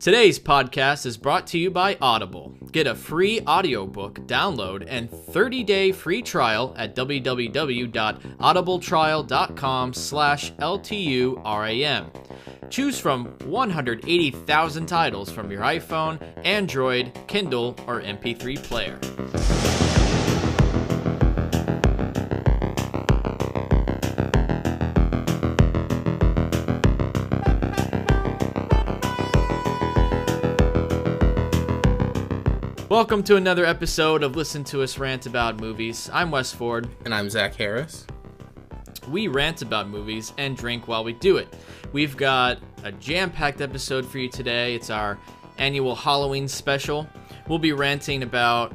Today's podcast is brought to you by Audible. Get a free audiobook download and 30-day free trial at www.audibletrial.com/LTURAM. Choose from 180,000 titles from your iPhone, Android, Kindle, or MP3 player. Welcome to another episode of Listen to Us Rant About Movies. I'm Wes Ford. And I'm Zach Harris. We rant about movies and drink while we do it. We've got a jam-packed episode for you today. It's our annual Halloween special. We'll be ranting about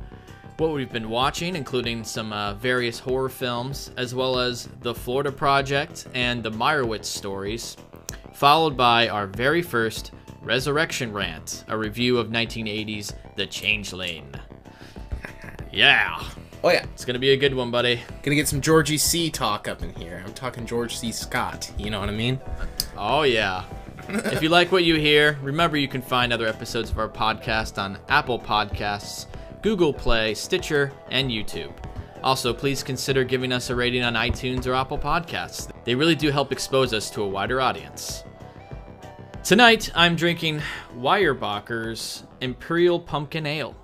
what we've been watching, including some various horror films, as well as The Florida Project and the Meyerowitz Stories, followed by our very first Resurrection Rant, a review of 1980's The Changeling. Yeah. Oh, yeah. It's going to be a good one, buddy. Gonna get some Georgie C. talk up in here. I'm talking George C. Scott. You know what I mean? Oh, yeah. If you like what you hear, remember you can find other episodes of our podcast on Apple Podcasts, Google Play, Stitcher, and YouTube. Also, please consider giving us a rating on iTunes or Apple Podcasts. They really do help expose us to a wider audience. Tonight, I'm drinking Weyerbacher's Imperial Pumpkin Ale.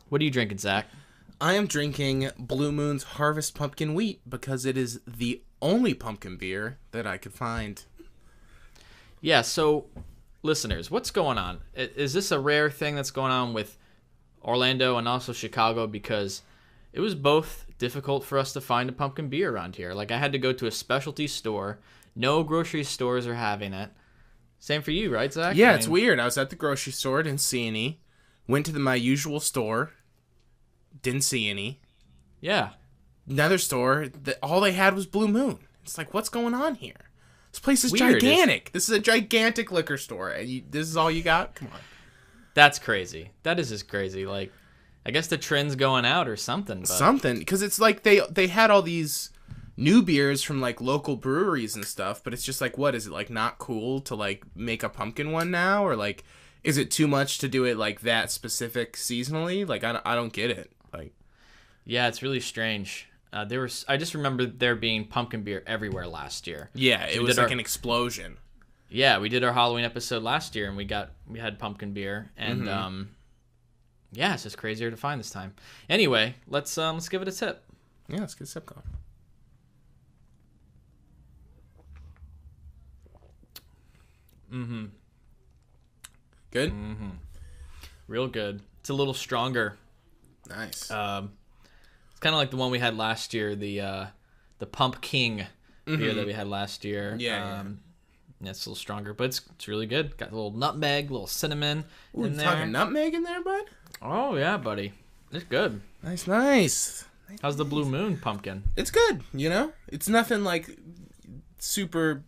What are you drinking, Zach? I am drinking Blue Moon's Harvest Pumpkin Wheat because it is the only pumpkin beer that I could find. Yeah, so, listeners, what's going on? Is this a rare thing that's going on with Orlando and also Chicago? Because it was both difficult for us to find a pumpkin beer around here. Like, I had to go to a specialty store. No grocery stores are having it. Same for you, right, Zach? Yeah, it's weird. I was at the grocery store, didn't see any. Went to my usual store, didn't see any. Yeah. Another store, all they had was Blue Moon. It's like, what's going on here? This place is Weird, gigantic. This is a gigantic liquor store, and this is all you got? Come on. That's crazy. That is just crazy. Like, I guess the trend's going out or something. But... Something, because it's like they had all these new beers from like local breweries and stuff, but it's just like, what is it, like not cool to like make a pumpkin one now, or like is it too much to do it like that specific seasonally? Like I don't get it. Like, yeah, it's really strange. I just remember there being pumpkin beer everywhere last year. Yeah, it was like an explosion. Yeah, we did our Halloween episode last year and we had pumpkin beer, and yeah, it's just crazier to find this time. Anyway, let's give it a tip. Yeah, let's get a sip going. Mm-hmm. Good? Mm-hmm. Real good. It's a little stronger. Nice. It's kind of like the one we had last year, the Pump King beer that we had last year. Yeah. Yeah, it's a little stronger, but it's really good. Got a little nutmeg, a little cinnamon in there. Talking nutmeg in there, bud? Oh, yeah, buddy. It's good. Nice. How's the Blue Moon pumpkin? It's good, you know? It's nothing like super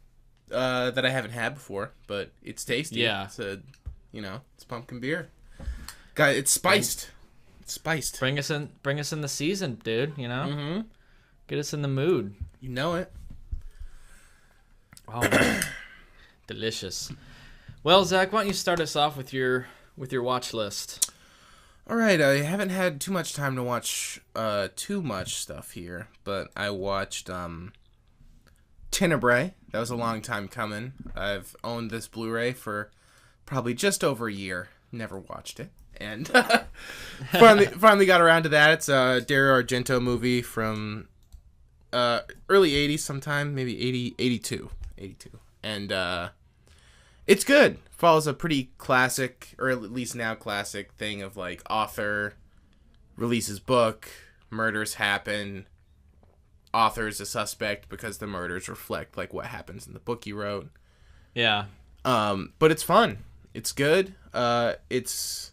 that I haven't had before, but it's tasty. Yeah. It's it's pumpkin beer. Guy, it's spiced. It's spiced. Bring us in the season, dude, you know? Mm-hmm. Get us in the mood. You know it. Oh, delicious. Well, Zach, why don't you start us off with your watch list? All right, I haven't had too much time to watch too much stuff here, but I watched Tenebrae. That was a long time coming. I've owned this Blu-ray for probably just over a year. Never watched it. And finally got around to that. It's a Dario Argento movie from early 80s sometime, maybe 82. And it's good. Follows a pretty classic, or at least now classic, thing of like author releases book, murders happen, author is a suspect because the murders reflect like what happens in the book he wrote. Yeah. But it's fun. It's good. It's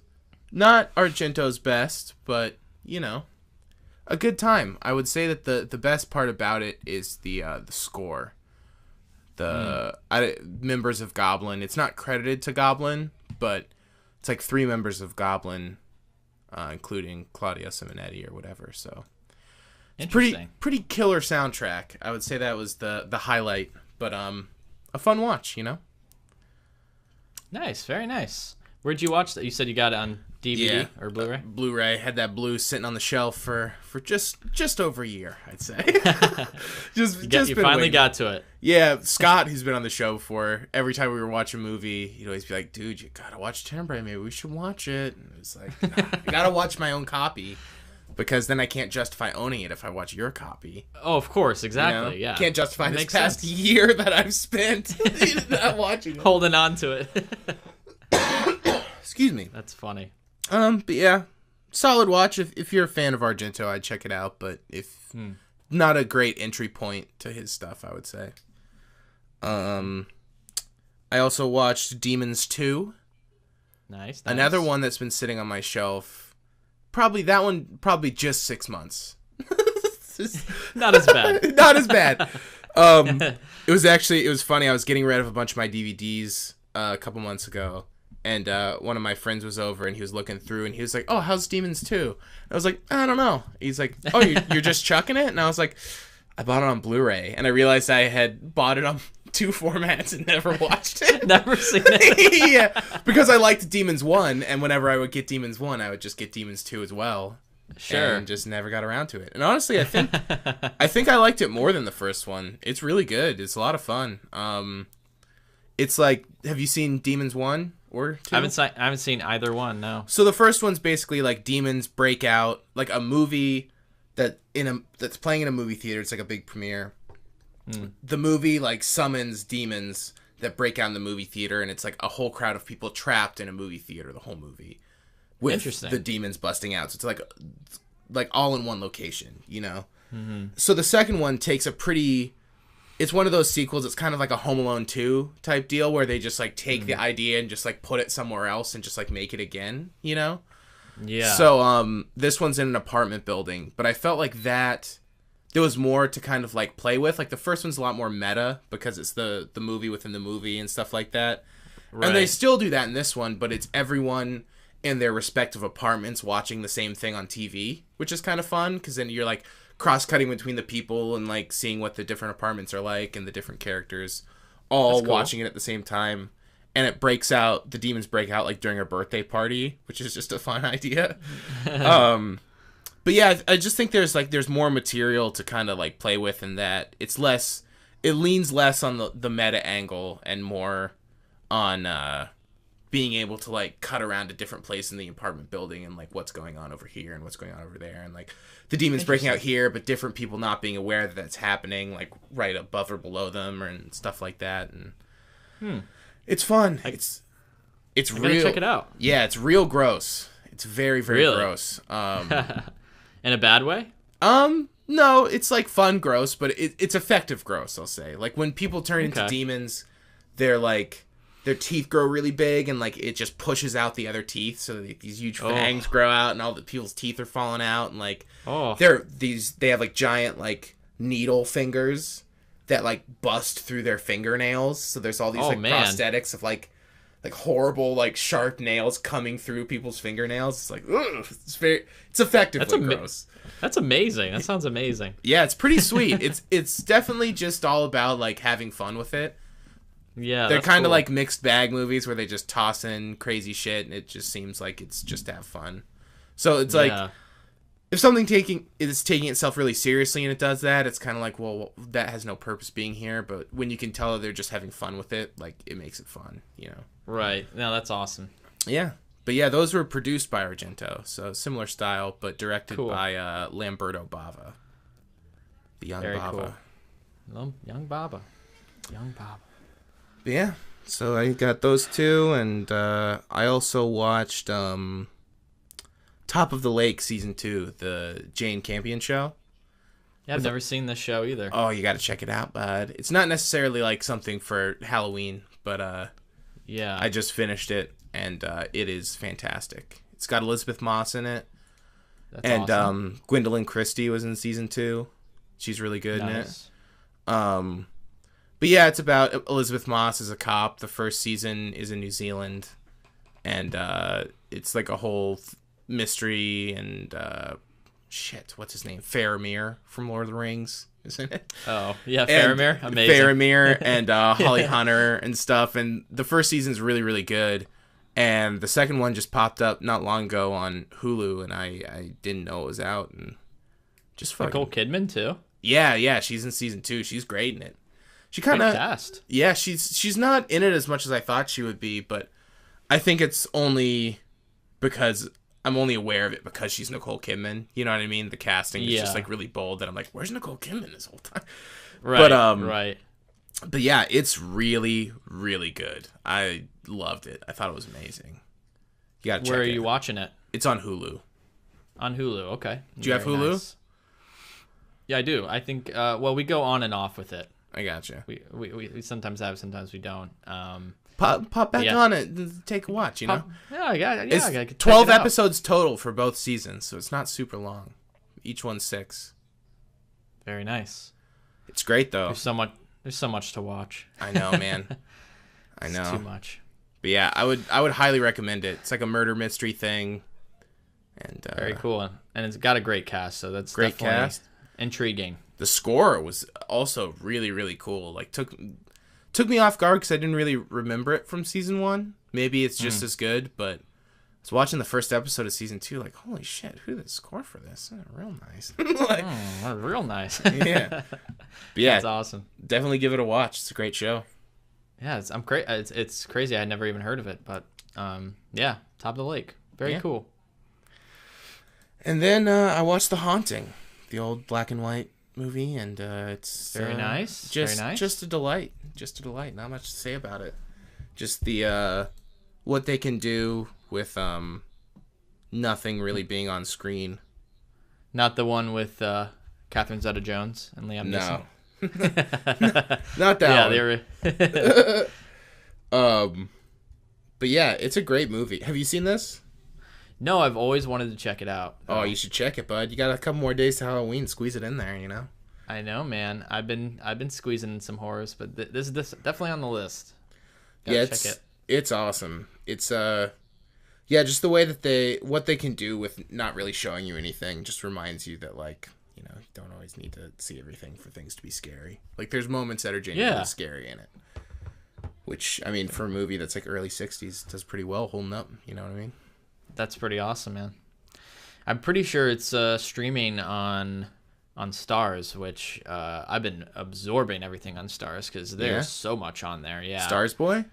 not Argento's best, but a good time. I would say that the best part about it is the score. Members of Goblin. It's not credited to Goblin, but it's like 3 members of Goblin, including Claudio Simonetti or whatever. So it's pretty killer soundtrack. I would say that was the highlight, but a fun watch, Nice, very nice. Where'd you watch that? You said you got it on DVD or Blu-ray? Blu-ray. Had that blue sitting on the shelf for just over a year, I'd say. You finally got to it. Yeah, Scott, who's been on the show before, every time we were watching a movie, he'd always be like, dude, you gotta watch Tenebrae, maybe we should watch it. And it was like, nah, I gotta watch my own copy, because then I can't justify owning it if I watch your copy. Oh, of course, exactly, yeah. Can't justify this past year that I've spent not watching it. Holding on to it. Excuse me. That's funny. But yeah, solid watch. If you're a fan of Argento, I'd check it out, but if not a great entry point to his stuff, I would say. I also watched Demons 2. Nice. Another one that's been sitting on my shelf. Probably just 6 months. Not as bad. Not as bad. It was funny. I was getting rid of a bunch of my DVDs a couple months ago, and one of my friends was over, and he was looking through, and he was like, "Oh, how's Demons 2?" I was like, "I don't know." He's like, "Oh, you're just chucking it?" And I was like, "I bought it on Blu-ray," and I realized I had bought it on 2 formats and never watched it. Never seen it. Yeah, because I liked Demons 1, and whenever I would get Demons 1, I would just get Demons 2 as well. Sure. And just never got around to it. And honestly, I think I liked it more than the first one. It's really good. It's a lot of fun. It's like, have you seen Demons 1 or 2? I haven't seen either one, no. So the first one's basically like demons break out, like a movie that's playing in a movie theater. It's like a big premiere. The movie like summons demons that break out in the movie theater, and it's like a whole crowd of people trapped in a movie theater the whole movie. With the demons busting out. So it's like all in one location, you know? Mm-hmm. So the second one takes it's one of those sequels. It's kind of like a Home Alone 2 type deal where they just like take the idea and just like put it somewhere else and just like make it again, you know? Yeah. So this one's in an apartment building, but I felt like that there was more to kind of like play with. Like the first one's a lot more meta because it's the movie within the movie and stuff like that. Right. And they still do that in this one, but it's everyone in their respective apartments watching the same thing on TV, which is kind of fun because then you're like cross-cutting between the people and like seeing what the different apartments are like and the different characters all watching it at the same time. And the demons break out like during a birthday party, which is just a fun idea. But yeah, I just think there's more material to kind of like play with, in that it leans less on the meta angle and more on being able to like cut around to different places in the apartment building and like what's going on over here and what's going on over there, and like the demons breaking out here but different people not being aware that that's happening like right above or below them and stuff like that. And it's fun. It's real. Check it out. Yeah, it's real gross. It's very, very gross. In a bad way? No, it's like fun gross, but it's effective gross, I'll say. Like when people turn into demons, they're like their teeth grow really big, and like it just pushes out the other teeth, so these huge fangs grow out, and all the people's teeth are falling out, and like they have like giant like needle fingers that like bust through their fingernails. So there's all these prosthetics of like horrible like sharp nails coming through people's fingernails. It's like it's effectively gross. That's amazing. That sounds amazing. Yeah, it's pretty sweet. It's definitely just all about like having fun with it. Yeah, they're kind of like mixed bag movies where they just toss in crazy shit, and it just seems like it's just to have fun. So it's like if something is taking itself really seriously and it does that, it's kind of like, well, that has no purpose being here. But when you can tell they're just having fun with it, like it makes it fun, you know? Right. No, that's awesome. Yeah. But yeah, those were produced by Argento, so similar style, but directed by Lamberto Bava. The young Bava. Cool. Young Bava. But yeah, so I got those two, and I also watched Top of the Lake Season 2, the Jane Campion show. Yeah, I've never seen this show either. Oh, you got to check it out, bud. It's not necessarily like something for Halloween, but I just finished it, and it is fantastic. It's got Elizabeth Moss in it. That's and awesome. Gwendolyn Christie was in Season 2. She's really good in it. But yeah, it's about Elizabeth Moss as a cop. The first season is in New Zealand, and it's like a whole mystery, and what's his name? Faramir from Lord of the Rings. isn't it? Oh, yeah, And Faramir. Amazing. Faramir and Holly Hunter and stuff. And the first season's really, really good. And the second one just popped up not long ago on Hulu, and I didn't know it was out. And just fucking... Nicole Kidman, too. Yeah, she's in season 2. She's great in it. She kind of... cast. Yeah, she's not in it as much as I thought she would be, but I think it's only because I'm only aware of it because she's Nicole Kidman. You know what I mean? The casting is just like really bold that I'm like, where's Nicole Kidman this whole time? Right, right. But yeah, it's really, really good. I loved it. I thought it was amazing. You gotta check it. Where are you watching it? It's on Hulu. On Hulu, okay. Do you have Hulu? Nice. Yeah, I do. I think, well, we go on and off with it. I gotcha. We sometimes have, sometimes we don't. Pop back on it and take a watch, you know? Yeah, It's I could 12 check it out. episodes total for both seasons, so it's not super long. Each one's 6. Very nice. It's great, though. There's so much to watch. I know, man. I know. It's too much. But yeah, I would highly recommend it. It's like a murder mystery thing. And very cool. And it's got a great cast, so that's great definitely cast. Intriguing. The score was also really, really cool. Like took me off guard because I didn't really remember it from season 1. Maybe it's just as good, but I was watching the first episode of season 2, like, holy shit, who did the score for this? Real nice. Like, that's real nice. Yeah. But yeah, that's awesome. Definitely give it a watch. It's a great show. Yeah, it's crazy. I had never even heard of it, but yeah, Top of the Lake. Very cool. And then I watched The Haunting, the old black and white movie, and it's very nice. Just a delight. Just a delight. Not much to say about it. Just the what they can do with nothing really being on screen. Not the one with Catherine Zeta-Jones and Liam Neeson. No. Not that one. They were. But yeah, it's a great movie. Have you seen this? No, I've always wanted to check it out. Oh, you should check it, bud. You got a couple more days to Halloween. Squeeze it in there, you know. I know, man. I've been squeezing in some horrors, but this is definitely on the list. Gotta check it. It's awesome. It's yeah, just the way that what they can do with not really showing you anything just reminds you that, like, you know, you don't always need to see everything for things to be scary. Like, there's moments that are genuinely scary in it. Which, I mean, for a movie that's like early 60s, does pretty well holding up, you know what I mean? That's pretty awesome, man. I'm pretty sure it's streaming on Stars, which I've been absorbing everything on Stars because there's so much on there. Yeah, Stars boy,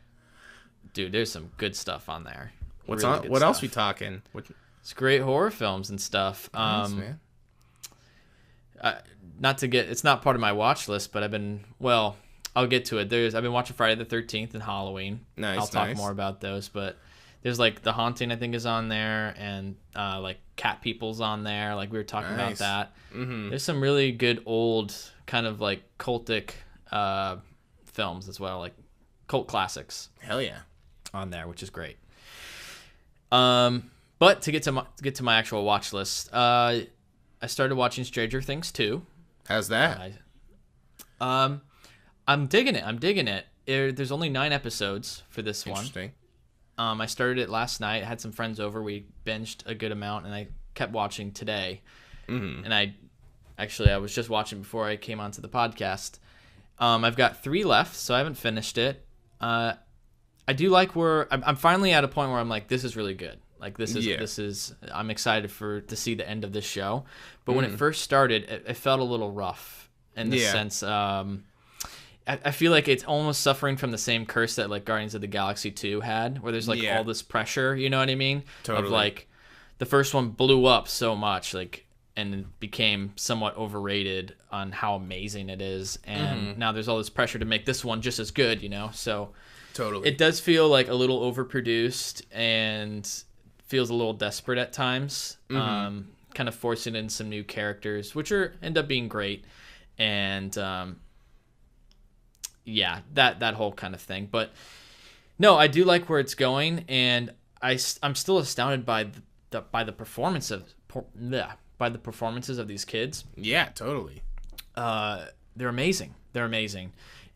dude, there's some good stuff on there. What's really on? What else we talking? It's great horror films and stuff. Nice, man. It's not part of my watch list, but I'll get to it. I've been watching Friday the 13th and Halloween. Nice. I'll talk more about those, but there's like The Haunting, I think, is on there, and like Cat People's on there. Like we were talking about that. Mm-hmm. There's some really good old kind of like cultic films as well, like cult classics. Hell yeah, on there, which is great. But to get to my actual watch list, I started watching Stranger Things 2. How's that? I'm digging it. There's only 9 episodes for this one. Interesting. I started it last night. I had some friends over. We binged a good amount, and I kept watching today. Mm-hmm. And I was just watching before I came onto the podcast. I've got 3 left, so I haven't finished it. I do like I'm finally at a point where I'm like, this is really good. Like this is I'm excited to see the end of this show. But when it first started, it felt a little rough in the sense. I feel like it's almost suffering from the same curse that like Guardians of the Galaxy 2 had, where there's like all this pressure, you know what I mean? Totally. Of like the first one blew up so much, like, and became somewhat overrated on how amazing it is, and now there's all this pressure to make this one just as good, you know? So totally, it does feel like a little overproduced and feels a little desperate at times. Kind of forcing in some new characters, which end up being great, and yeah, that whole kind of thing. But no, I do like where it's going, and I'm still astounded by the performances of these kids. Yeah, totally. They're amazing.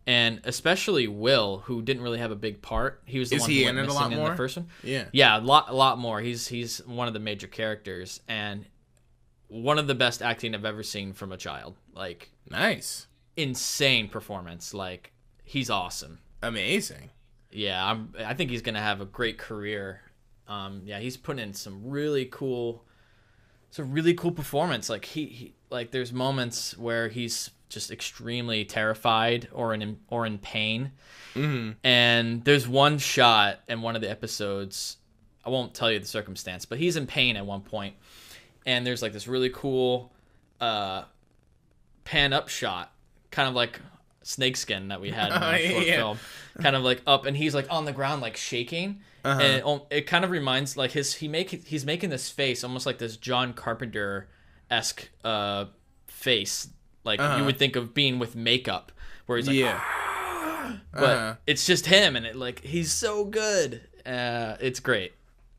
And especially Will, who didn't really have a big part. He was the one who went missing in the first one. Yeah. Yeah, a lot more. He's one of the major characters, and one of the best acting I've ever seen from a child. Like, nice, insane performance. Like, he's awesome. Amazing. Yeah, I think he's gonna have a great career. Yeah, he's putting in some really cool performance. Like he like there's moments where he's just extremely terrified or in pain. Mm-hmm. And there's one shot in one of the episodes. I won't tell you the circumstance, but he's in pain at one point, and there's like this really cool pan up shot, kind of like Snakeskin that we had in our short film, kind of like up, and he's like on the ground like shaking, and it kind of reminds like he's making this face almost like this John Carpenter-esque face, like you would think of being with makeup, where he's like but it's just him, and it like he's so good. It's great.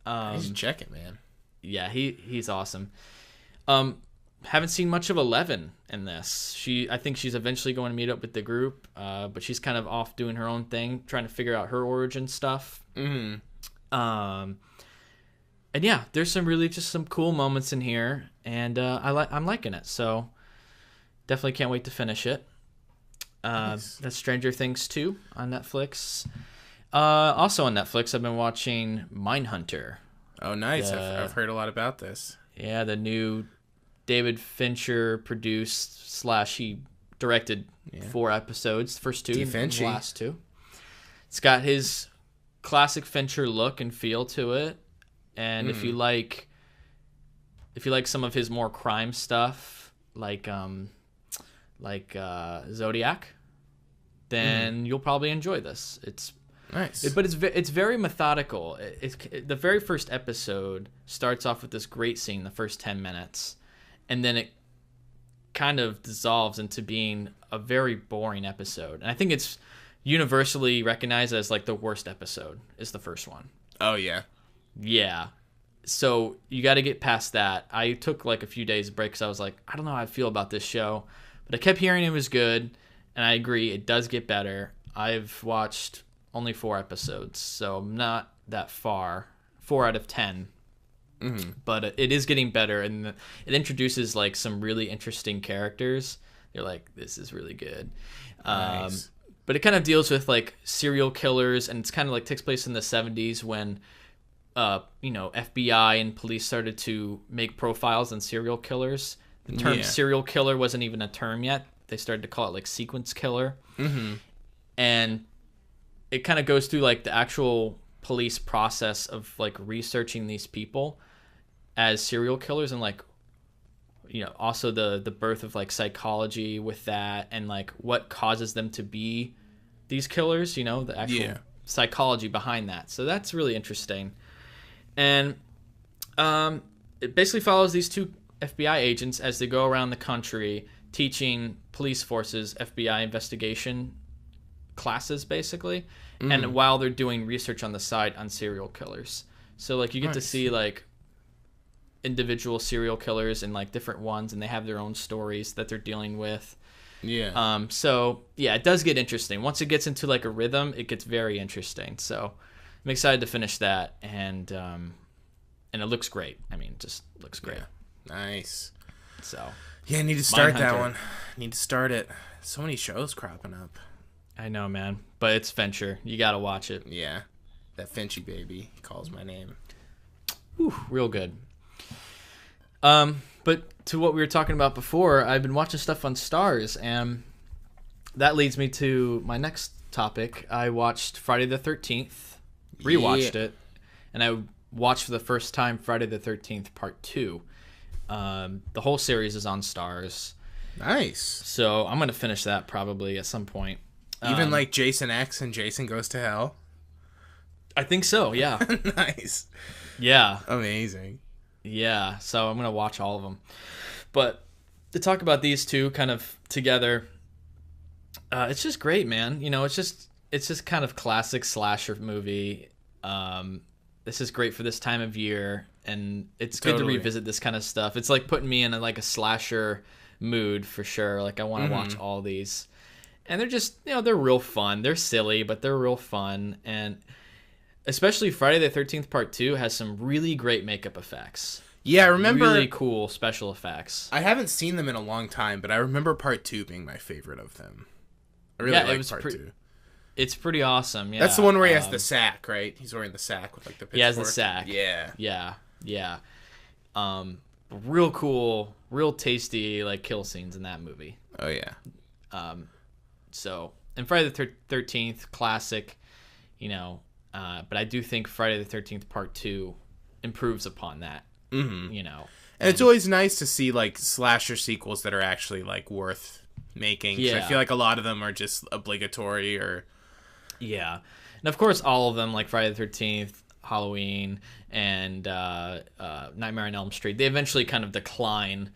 He's checking, man. Yeah, he's awesome. Haven't seen much of Eleven in this. I think she's eventually going to meet up with the group, but she's kind of off doing her own thing, trying to figure out her origin stuff. Mm-hmm. And yeah, there's some cool moments in here, and I'm liking it. So definitely can't wait to finish it. Nice. That's Stranger Things 2 on Netflix. Also on Netflix, I've been watching Mindhunter. Oh, nice. I've heard a lot about this. Yeah, the new David Fincher produced / he directed 4 episodes, the first 2 and the last 2. It's got his classic Fincher look and feel to it, and if you like some of his more crime stuff, like Zodiac, then you'll probably enjoy this. It's nice, but it's very methodical. The very first episode starts off with this great scene, the first 10 minutes, and then it kind of dissolves into being a very boring episode. And I think it's universally recognized as like the worst episode is the first one. Oh yeah. Yeah. So you got to get past that. I took like a few days break because I was like, I don't know how I feel about this show, but I kept hearing it was good, and I agree, it does get better. I've watched only 4 episodes, so I'm not that far. 4 out of 10. Mm-hmm. But it is getting better, and it introduces like some really interesting characters. You're like, this is really good. Nice. But it kind of deals with like serial killers, and it's kind of like takes place in the 70s when FBI and police started to make profiles on serial killers. The term serial killer wasn't even a term yet. They started to call it like sequence killer. Mm-hmm. And it kind of goes through like the actual police process of like researching these people as serial killers, and like, also the birth of like psychology with that, and like what causes them to be these killers, the actual psychology behind that. So that's really interesting. And it basically follows these 2 FBI agents as they go around the country teaching police forces FBI investigation classes, basically, and while they're doing research on the side on serial killers. So like you get to see like individual serial killers and like different ones, and they have their own stories that they're dealing with. Yeah. So yeah, it does get interesting. Once it gets into like a rhythm, it gets very interesting. So I'm excited to finish that, and it looks great. I mean, just looks great. Yeah. Nice. So yeah, I need to start that Mindhunter. one. I need to start it. So many shows cropping up. I know, man, but it's Fincher. You gotta watch it. Yeah, that Finchy baby calls my name. Whew, real good. But to what we were talking about before, I've been watching stuff on Stars, and that leads me to my next topic. I watched Friday the 13th, rewatched it, and I watched for the first time Friday the 13th Part 2. The whole series is on Stars. Nice. So I'm going to finish that probably at some point. Even like Jason X and Jason Goes to Hell? I think so, yeah. Nice. Yeah. Amazing. Yeah, so I'm going to watch all of them. But to talk about these 2 kind of together, it's just great, man. It's just kind of classic slasher movie. This is great for this time of year, and it's good to revisit this kind of stuff. It's like putting me in a slasher mood for sure. Like I want to watch all these, and they're just they're real fun. They're silly, but they're real fun, and especially Friday the 13th Part 2 has some really great makeup effects. Yeah, I remember. Really cool special effects. I haven't seen them in a long time, but I remember part 2 being my favorite of them. I really like part 2. It's pretty awesome. Yeah, that's the one where he has the sack, right? He's wearing the sack with like the pitchfork. He has the sack. Yeah. Real cool, real tasty like kill scenes in that movie. Oh yeah. So, and Friday the 13th, classic, you know. But I do think Friday the 13th Part 2 improves upon that. Mm-hmm. You know, and it's always nice to see like slasher sequels that are actually like worth making. Yeah, I feel like a lot of them are just obligatory or. Yeah, and of course all of them like Friday the 13th, Halloween, and Nightmare on Elm Street. They eventually kind of decline.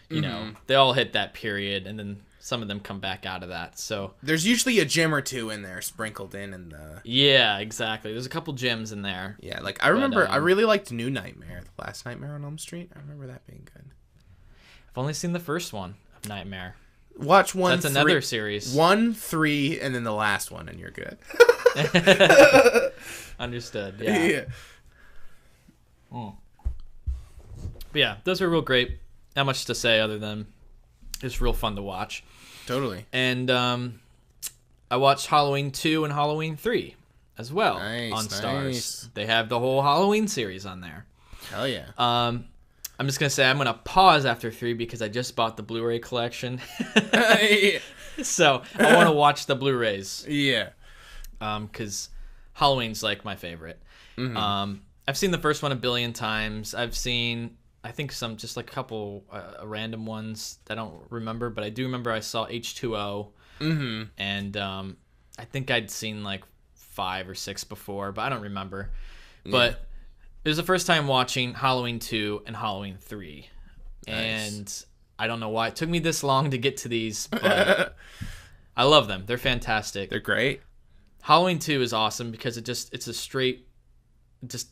You know, they all hit that period, and then some of them come back out of that. So there's usually a gem or two in there sprinkled in the. Yeah, exactly. There's a couple gems in there. Yeah, like I remember, I really liked New Nightmare, the last Nightmare on Elm Street. I remember that being good. I've only seen the first one of Nightmare. Watch 1, That's 3, another series. 1, 3, and then the last one, and you're good. Understood. Yeah. But yeah, those are real great. Not much to say other than it's real fun to watch. Totally. And I watched Halloween 2 and Halloween 3 as well on Stars. They have the whole Halloween series on there. Hell yeah. I'm just going to say I'm going to pause after 3 because I just bought the Blu-ray collection. So I want to watch the Blu-rays. Yeah. Because Halloween's like my favorite. Mm-hmm. I've seen the first one a billion times. I've seen, I think, some just like a couple random ones that I don't remember, but I do remember I saw H2O. Mm-hmm. And I think I'd seen like 5 or 6 before, but I don't remember. Yeah. But it was the first time watching Halloween 2 and Halloween 3. Nice. And I don't know why it took me this long to get to these, but I love them. They're fantastic. They're great. Halloween 2 is awesome because it just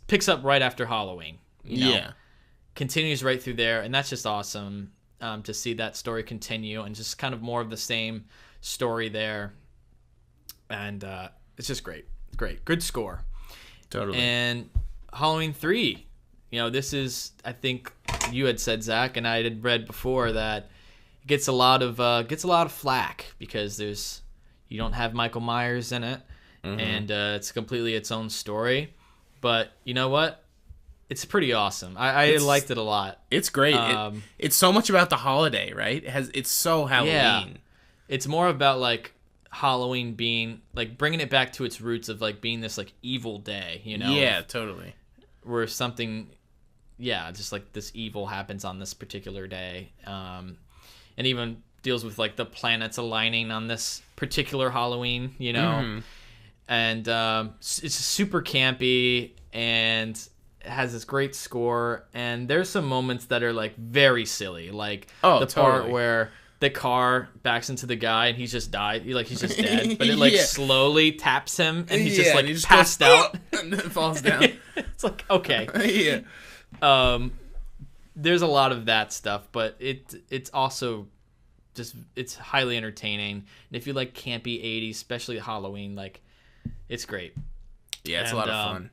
picks up right after Halloween. You know? Yeah. Continues right through there, and that's just awesome to see that story continue and just kind of more of the same story there. And it's just great. Great. Good score. Totally. And Halloween 3, you know, this is, I think you had said, Zach, and I had read before that it gets a lot of flack because you don't have Michael Myers in it, and it's completely its own story. But you know what? It's pretty awesome. I liked it a lot. It's great. It's so much about the holiday, right? It's so Halloween. Yeah. It's more about like Halloween being like bringing it back to its roots of like being this like evil day, you know? Yeah, totally. Where something, just like this evil happens on this particular day, and even deals with like the planets aligning on this particular Halloween, you know? And it's super campy and it has this great score, and there's some moments that are like very silly, like part where the car backs into the guy and he's just died, he's just dead, but it like slowly taps him and he's just like he just passed out and then falls down. It's like, okay. There's a lot of that stuff, but it's also just, it's highly entertaining, and if you like campy 80s, especially Halloween, like it's great. Yeah, it's a lot of fun.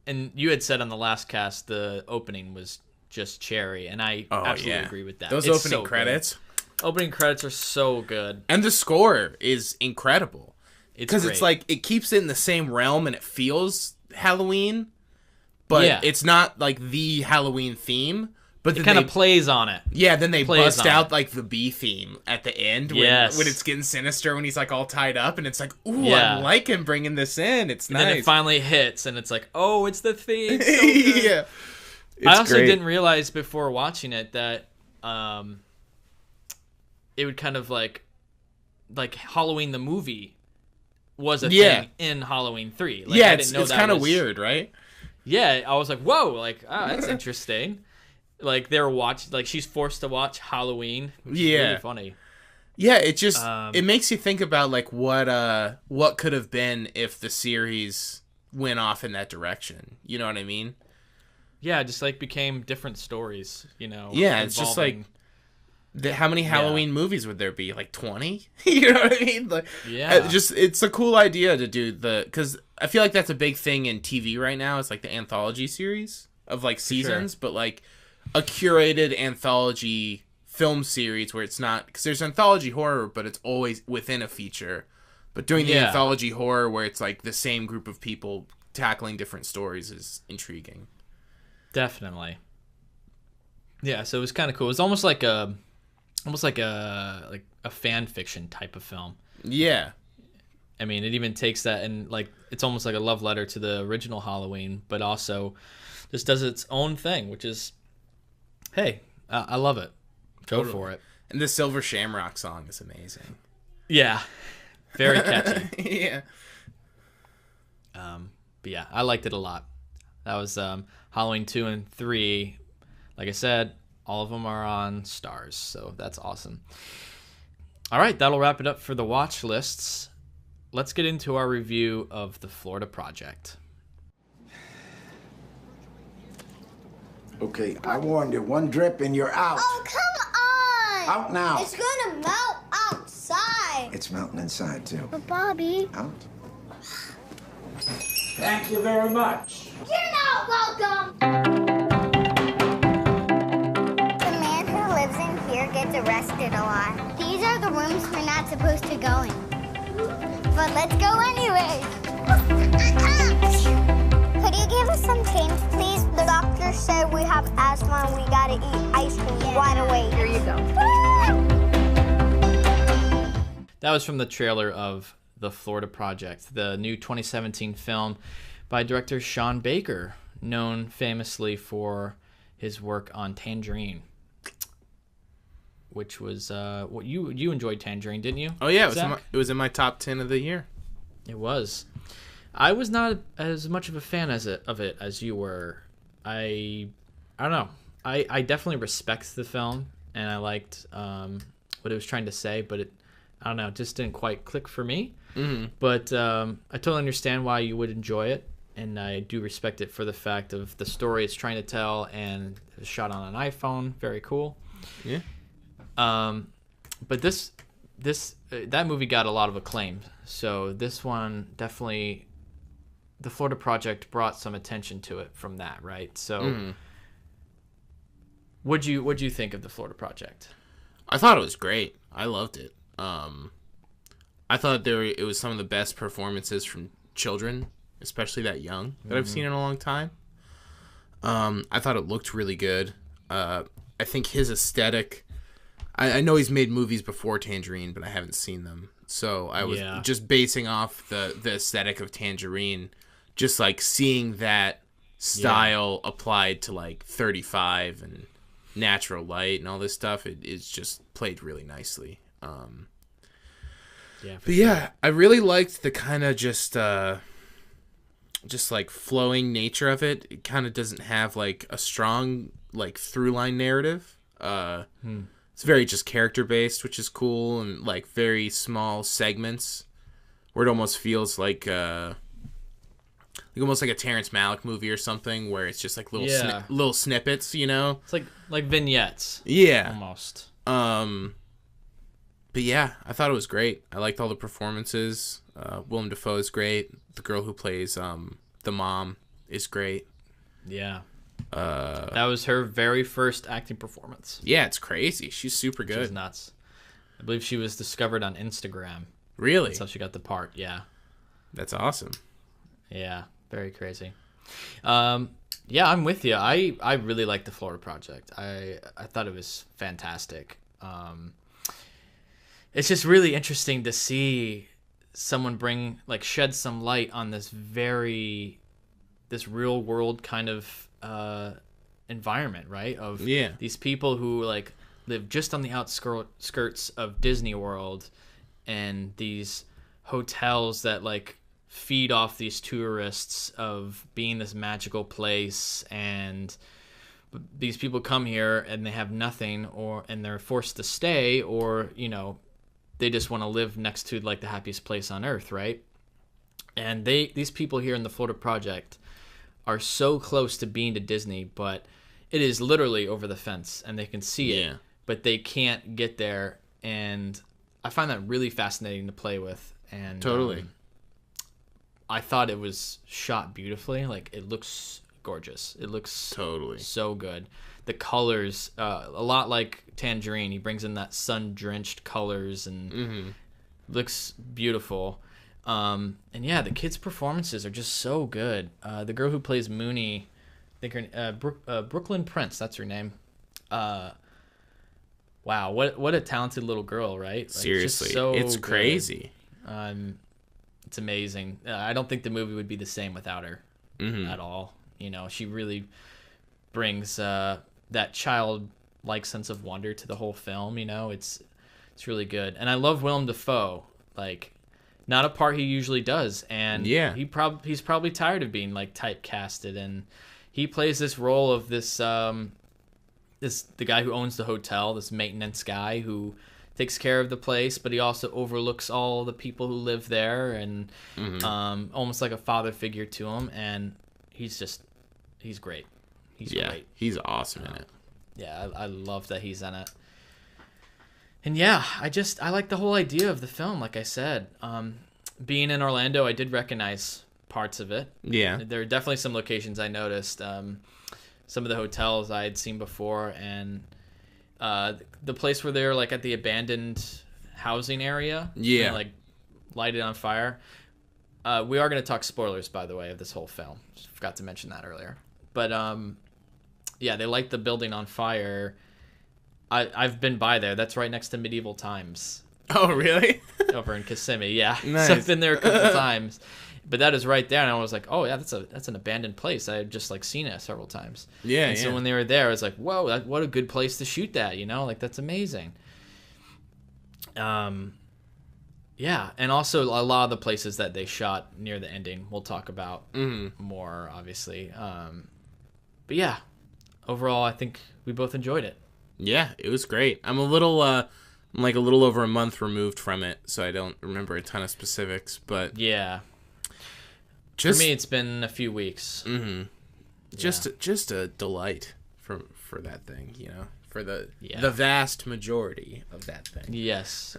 And you had said on the last cast the opening was just cherry, and I absolutely agree with that. Those opening credits. Opening credits are so good. And the score is incredible. Because it's like, it keeps it in the same realm and it feels Halloween, but it's not like the Halloween theme. But it kind of plays on it. Yeah, then they bust out like the B theme at the end when it's getting sinister, when he's like all tied up, and it's like, ooh, I like him bringing this in. It's nice. And then it finally hits, and it's like, oh, it's the theme. So good. Yeah. I also didn't realize before watching it that it would kind of like Halloween the movie was a thing in Halloween 3. Like, I didn't know it's kind of weird, right? Yeah, I was like, whoa, like, that's interesting. Like they're like she's forced to watch Halloween. Which is really funny. Yeah, it just it makes you think about like what could have been if the series went off in that direction. You know what I mean? Yeah, just like became different stories. You know? Yeah, it's just like how many Halloween movies would there be? Like 20? You know what I mean? Like, it's a cool idea to do because I feel like that's a big thing in TV right now. It's like the anthology series of like seasons, but like. a curated anthology film series where it's not, because there's anthology horror, but it's always within a feature. But doing the anthology horror where it's like the same group of people tackling different stories is intriguing. Definitely. Yeah, so it was kind of cool. It was almost like a fan fiction type of film. Yeah. I mean, it even takes that and like it's almost like a love letter to the original Halloween, but also just does its own thing, which is, hey, I love it. Go for it. And the Silver Shamrock song is amazing. Yeah, very catchy. Yeah. But yeah, I liked it a lot. That was Halloween 2 and 3. Like I said, all of them are on Stars, so that's awesome. All right, that'll wrap it up for the watch lists. Let's get into our review of The Florida Project. Okay, I warned you. One drip and you're out. Oh, come on! Out now. It's gonna melt outside. It's melting inside, too. But Bobby... Out. Thank you very much. You're not welcome! The man who lives in here gets arrested a lot. These are the rooms we're not supposed to go in. But let's go anyway. Could you give us some change, please? The doctor said we have asthma and we gotta eat ice cream right away. Here you go. That was from the trailer of The Florida Project, the new 2017 film by director Sean Baker, known famously for his work on Tangerine, which was what you enjoyed Tangerine, didn't you? Oh yeah, it was in my top 10 of the year. It was. I was not as much of a fan of it as you were. I don't know. I definitely respect the film and I liked what it was trying to say, but I don't know, it just didn't quite click for me. Mm-hmm. But I totally understand why you would enjoy it, and I do respect it for the fact of the story it's trying to tell, and it was shot on an iPhone. Very cool. Yeah. But that movie got a lot of acclaim, so this one definitely, The Florida Project brought some attention to it from that, right? So, what'd you think of The Florida Project? I thought it was great. I loved it. I thought it was some of the best performances from children, especially that young, that I've seen in a long time. I thought it looked really good. I think his aesthetic, I know he's made movies before Tangerine, but I haven't seen them. So I was just basing off the aesthetic of Tangerine, just like seeing that style applied to like 35 and natural light and all this stuff. It's just played really nicely. I really liked the kind of just like flowing nature of it. It kind of doesn't have like a strong like through line narrative. It's very just character based, which is cool, and like very small segments where it almost feels like almost like a Terrence Malick movie or something, where it's just like little snippets, you know? It's like vignettes. Yeah. Almost. But yeah, I thought it was great. I liked all the performances. Willem Dafoe is great. The girl who plays the mom is great. Yeah. That was her very first acting performance. Yeah, it's crazy. She's super good. She's nuts. I believe she was discovered on Instagram. Really? That's how she got the part, yeah. That's awesome. Yeah, very crazy. Yeah, I'm with you. I really liked The Florida Project. I thought it was fantastic. It's just really interesting to see someone shed some light on this real world kind of environment, right? Of these people who like live just on the outskirts of Disney World, and these hotels that like feed off these tourists of being this magical place, and these people come here and they have nothing, and they're forced to stay, or they just want to live next to like the happiest place on earth, right? And these people here in the Florida Project are so close to being to Disney, but it is literally over the fence, and they can see it, but they can't get there. And I find that really fascinating to play with. And totally. I thought it was shot beautifully. Like, it looks gorgeous. It looks Totally. so good. The colors, a lot like Tangerine. He brings in that sun-drenched colors and looks beautiful. And yeah, the kids' performances are just so good. The girl who plays Mooney, I think her Brooklyn Prince, that's her name. Wow, what a talented little girl, right? Like, Seriously, so it's good. crazy. It's amazing. I don't think the movie would be the same without her at all. You know, she really brings that childlike sense of wonder to the whole film. You know, it's really good. And I love Willem Dafoe. Like, not a part he usually does, and he's probably tired of being like typecasted, and he plays this role of this the guy who owns the hotel, this maintenance guy who takes care of the place, but he also overlooks all the people who live there, and almost like a father figure to him. And he's great. He's great. He's awesome in it. Yeah, I love that he's in it. And yeah, I like the whole idea of the film. Like I said, being in Orlando, I did recognize parts of it. Yeah, there are definitely some locations I noticed. Some of the hotels I had seen before, and the place where they're like at the abandoned housing area. Yeah, and, like lighted on fire. We are going to talk spoilers, by the way, of this whole film. Just forgot to mention that earlier. But yeah, they light the building on fire. I've been by there. That's right next to Medieval Times. Oh, really? Over in Kissimmee, yeah. Nice. So I've been there a couple times. But that is right there, and I was like, oh yeah, that's an abandoned place. I had just like seen it several times. Yeah. And so when they were there, I was like, whoa, what a good place to shoot that. You know, like that's amazing. Yeah, and also a lot of the places that they shot near the ending, we'll talk about more, obviously. But yeah, overall, I think we both enjoyed it. Yeah, it was great. I'm a little over a month removed from it, so I don't remember a ton of specifics. But yeah, for me, it's been a few weeks. Mm-hmm. Just a delight for that thing, you know, for the vast majority of that thing. Yes.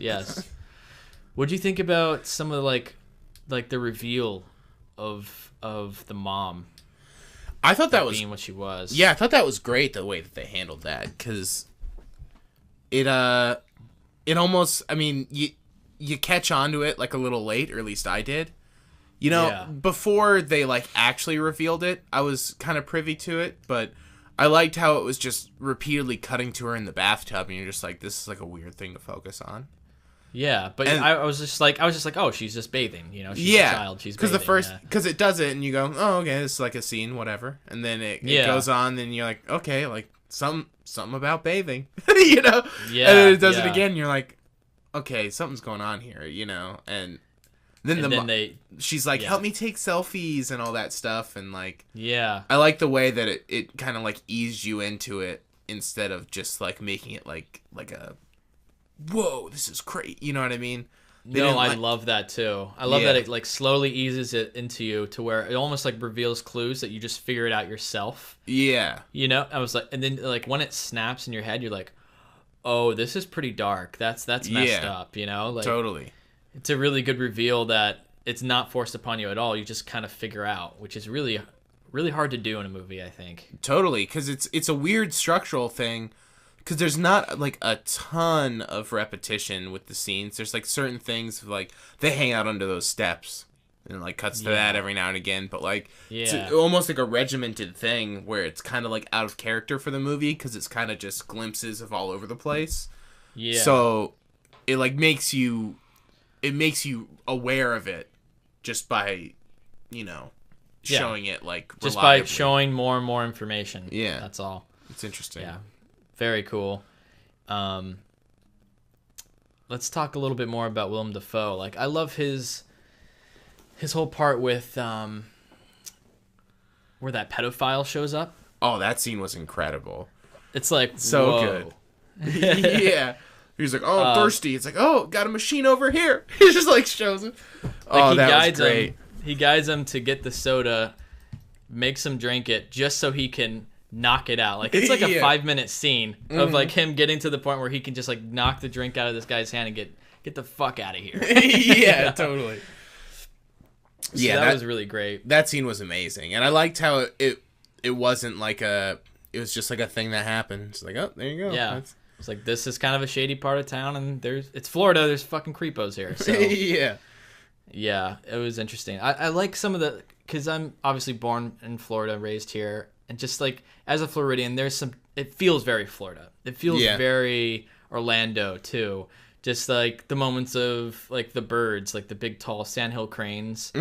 What do you think about some of like the reveal of the mom? I thought that was being what she was. Yeah, I thought that was great the way that they handled that, because it almost, I mean, you catch on to it like a little late, or at least I did. You know, before they like actually revealed it, I was kind of privy to it, but I liked how it was just repeatedly cutting to her in the bathtub, and you're just like, this is like a weird thing to focus on. Yeah, but I was just like, oh, she's just bathing, you know, she's a child, she's bathing. Because it does it, and you go, oh, okay, it's like a scene, whatever, and then it goes on, and you're like, okay, like something about bathing, you know, and then it does it again, and you're like, okay, something's going on here, you know, and then she's like, help me take selfies and all that stuff, and like, I like the way that it kind of like eased you into it instead of just like making it like a, whoa, this is great, you know what I mean? I love that too. I love that it like slowly eases it into you to where it almost like reveals clues that you just figure it out yourself. Yeah. You know, I was like, and then like when it snaps in your head, you're like, oh, this is pretty dark. That's messed up, you know? Like, totally. It's a really good reveal that it's not forced upon you at all. You just kind of figure out, which is really, really hard to do in a movie, I think. Totally, because it's a weird structural thing. Because there's not, like, a ton of repetition with the scenes. There's, like, certain things, like, they hang out under those steps. And, like, cuts to that every now and again. But, like, it's almost like a regimented thing where it's kind of, like, out of character for the movie. Because it's kind of just glimpses of all over the place. Yeah. So, it, like, makes you aware of it just by, you know, showing it, like, reliably. Just by showing more and more information. Yeah. That's all. It's interesting. Yeah. Very cool. Let's talk a little bit more about Willem Dafoe. Like, I love his whole part with where that pedophile shows up. Oh, that scene was incredible. It's like so whoa. Good. Yeah. He's like, oh, I'm thirsty. It's like, oh, got a machine over here. He just like shows him. Like, that was great. He guides him to get the soda, makes him drink it just so he can knock it out. Like, it's like a 5-minute scene of like him getting to the point where he can just like knock the drink out of this guy's hand and get the fuck out of here. Yeah, totally. So that was really great. That scene was amazing, and I liked how it it wasn't like it was just like a thing that happened. It's like, oh, there you go. Yeah. It's like, this is kind of a shady part of town, and it's Florida. There's fucking creepos here. So yeah. Yeah, it was interesting. I like some of the, because I'm obviously born in Florida, raised here, and just like as a Floridian, it feels very Florida. It feels very Orlando too. Just like the moments of like the birds, like the big tall sandhill cranes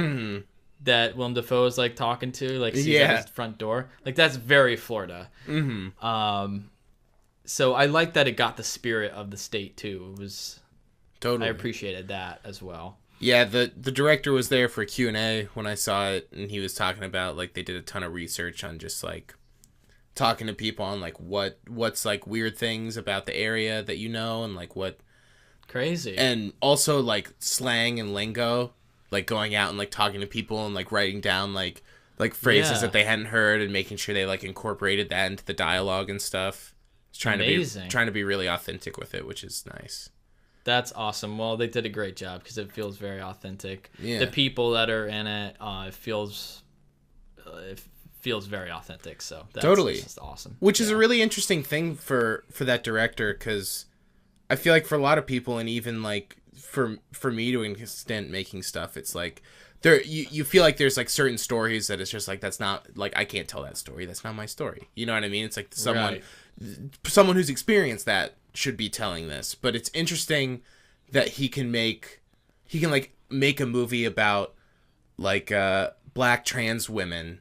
that Willem Dafoe is like talking to, like sees at his front door. Like that's very Florida. So I like that it got the spirit of the state too. It was totally. I appreciated that as well. Yeah, the director was there for Q&A when I saw it, and he was talking about like they did a ton of research on just like talking to people on like what's like weird things about the area that you know, and like what crazy, and also like slang and lingo, like going out and like talking to people and like writing down like phrases that they hadn't heard and making sure they like incorporated that into the dialogue and stuff. Trying to be really authentic with it, which is nice. That's awesome. Well, they did a great job because it feels very authentic. Yeah. The people that are in it, it feels very authentic. So that's just awesome. Which is a really interesting thing for that director, because I feel like for a lot of people, and even like for me to an extent making stuff, it's like there you feel like there's like certain stories that it's just like, that's not like, I can't tell that story. That's not my story. You know what I mean? It's like someone who's experienced that should be telling this. But it's interesting that he can make a movie about like black trans women,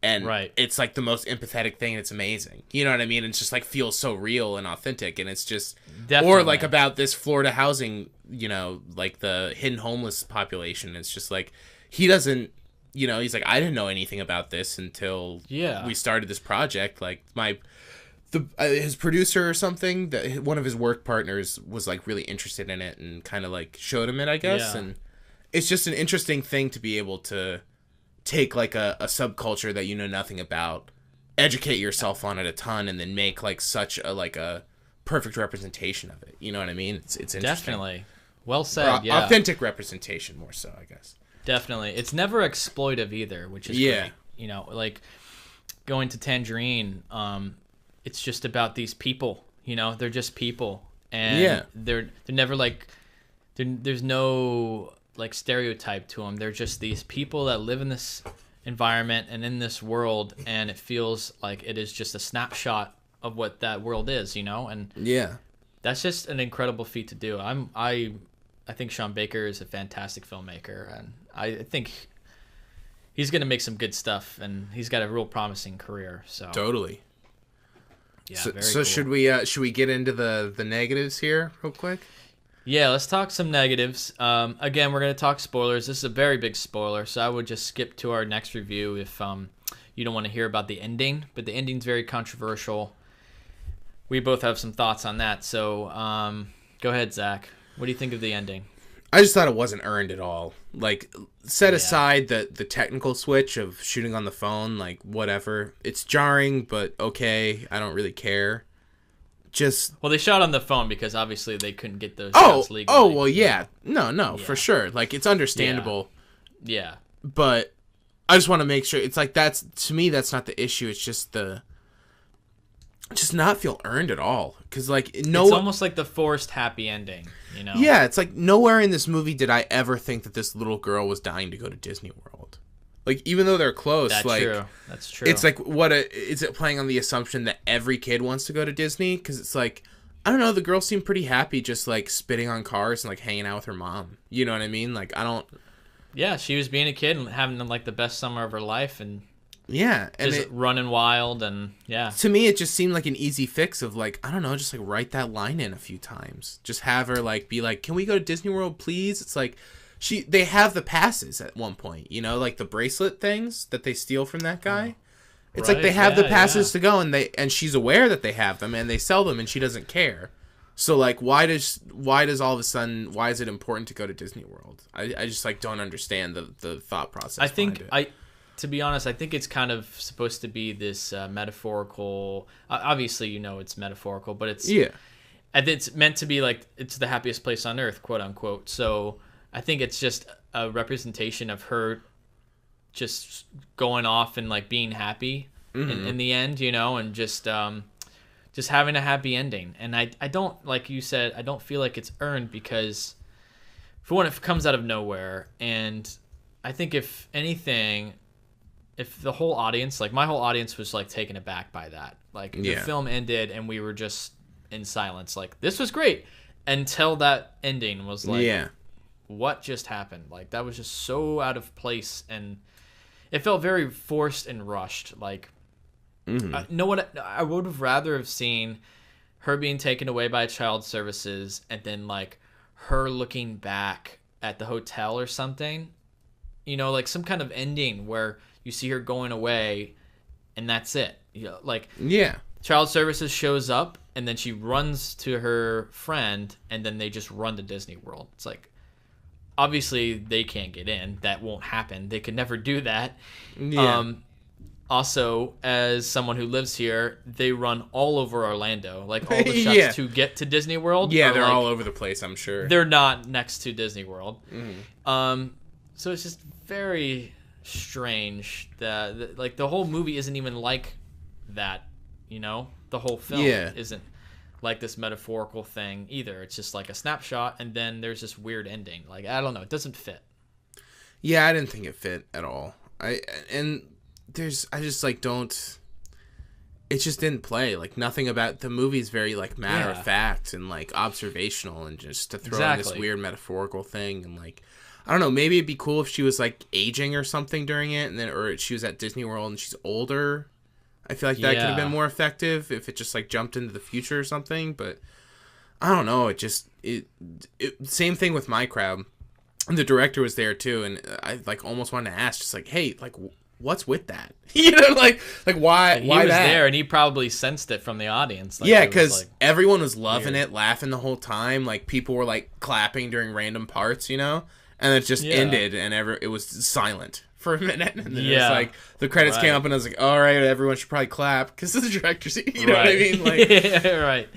and it's like the most empathetic thing, and it's amazing. You know what I mean? It's just like feels so real and authentic, and it's just or like about this Florida housing, you know, like the hidden homeless population. It's just like he doesn't, you know, he's like, I didn't know anything about this until we started this project. Like his producer or something, that one of his work partners was like really interested in it and kind of like showed him it, I guess. And it's just an interesting thing to be able to take like a subculture that you know nothing about, educate yourself on it a ton, and then make like such a perfect representation of it. You know what I mean? It's interesting. Definitely. Well said. Yeah. Authentic representation, more so, I guess. Definitely. It's never exploitive either, which is great. You know, like going to Tangerine, it's just about these people, you know, they're just people, and they're never like, there's no like stereotype to them. They're just these people that live in this environment and in this world, and it feels like it is just a snapshot of what that world is, you know? And that's just an incredible feat to do. I think Sean Baker is a fantastic filmmaker, and I think he's going to make some good stuff, and he's got a real promising career. So totally. Yeah, so cool. should we get into the negatives here real quick? Yeah, let's talk some negatives. Again, we're going to talk spoilers. This is a very big spoiler, so I would just skip to our next review if you don't want to hear about the ending. But the ending's very controversial. We both have some thoughts on that. So go ahead, Zach. What do you think of the ending? I just thought it wasn't earned at all. Like, set aside the technical switch of shooting on the phone, like, whatever. It's jarring, but okay. I don't really care. Well, they shot on the phone because obviously they couldn't get those shots legally. Oh, well, yeah. No, for sure. Like, it's understandable. Yeah. But I just want to make sure. It's like, to me, that's not the issue. It's just just not feel earned at all. Because, like, it's almost like the forced happy ending, you know? Yeah, it's like nowhere in this movie did I ever think that this little girl was dying to go to Disney World. Like, even though they're close, That's true. It's like, is it playing on the assumption that every kid wants to go to Disney? Because it's like, I don't know, the girl seemed pretty happy just, like, spitting on cars and, like, hanging out with her mom. You know what I mean? Like, I don't... Yeah, she was being a kid and having, like, the best summer of her life, and... Yeah. And just running wild, and, yeah. To me, it just seemed like an easy fix of, like, I don't know, just, like, write that line in a few times. Just have her, like, be like, can we go to Disney World, please? It's like... They have the passes at one point, you know, like the bracelet things that they steal from that guy. It's like they have the passes to go, and she's aware that they have them, and they sell them, and she doesn't care. So like, why does all of a sudden, why is it important to go to Disney World? I just like don't understand the thought process. I think to be honest, I think it's kind of supposed to be this metaphorical. Obviously, you know, it's metaphorical, but it's meant to be like it's the happiest place on earth, quote unquote. So. I think it's just a representation of her just going off and like being happy in the end, you know, and just having a happy ending. And I don't, like you said, I don't feel like it's earned because, for one, it comes out of nowhere. And I think if anything, if the whole audience, like my whole audience was like taken aback by that. Like the film ended and we were just in silence. Like, this was great until that ending was like, what just happened? Like, that was just so out of place and it felt very forced and rushed. Like, know what? I would have rather have seen her being taken away by child services and then like her looking back at the hotel or something, you know, like some kind of ending where you see her going away and that's it. You know, like, child services shows up and then she runs to her friend and then they just run to Disney World. It's like, obviously they can't get in. That won't happen. They could never do that. Also, as someone who lives here, they run all over Orlando. Like, all the shops to get to Disney World. Yeah, they're like, all over the place, I'm sure. They're not next to Disney World. So it's just very strange that, like, the whole movie isn't even like that, you know? The whole film isn't like this metaphorical thing either. It's just like a snapshot, and then there's this weird ending. Like, I don't know. It doesn't fit. Yeah, I didn't think it fit at all. I just like don't. It just didn't play. Like, nothing about the movie is very like matter of fact and like observational, and just to throw in this weird metaphorical thing and like, I don't know. Maybe it'd be cool if she was like aging or something during it, and then or she was at Disney World and she's older. I feel like that could have been more effective if it just like jumped into the future or something. But I don't know. It same thing with my crowd. And the director was there too, and I like almost wanted to ask, just like, hey, like, what's with that? You know, like why? He why was that? there, and he probably sensed it from the audience. Like, yeah, because like, everyone was loving it, laughing the whole time. Like, people were like clapping during random parts, you know, and it just ended, and it was silent for a minute, and then it was like the credits came up, and I was like, all right, everyone should probably clap because the director's, you know what I mean? Like, right.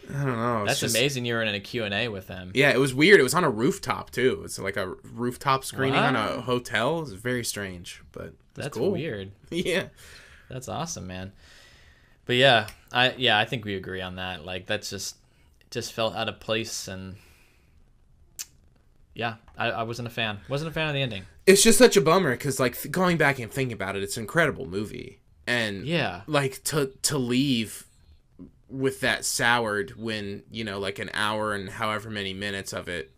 I don't know. That's just amazing. You were in a Q&A with him. Yeah, it was weird. It was on a rooftop too. It's like a rooftop screening on a hotel. It was very strange, but that's cool. Weird. Yeah, that's awesome, man. But yeah, I think we agree on that. Like, that's just felt out of place, and yeah, I wasn't a fan. Wasn't a fan of the ending. It's just such a bummer because, like, going back and thinking about it, it's an incredible movie, and like to leave with that soured when, you know, like an hour and however many minutes of it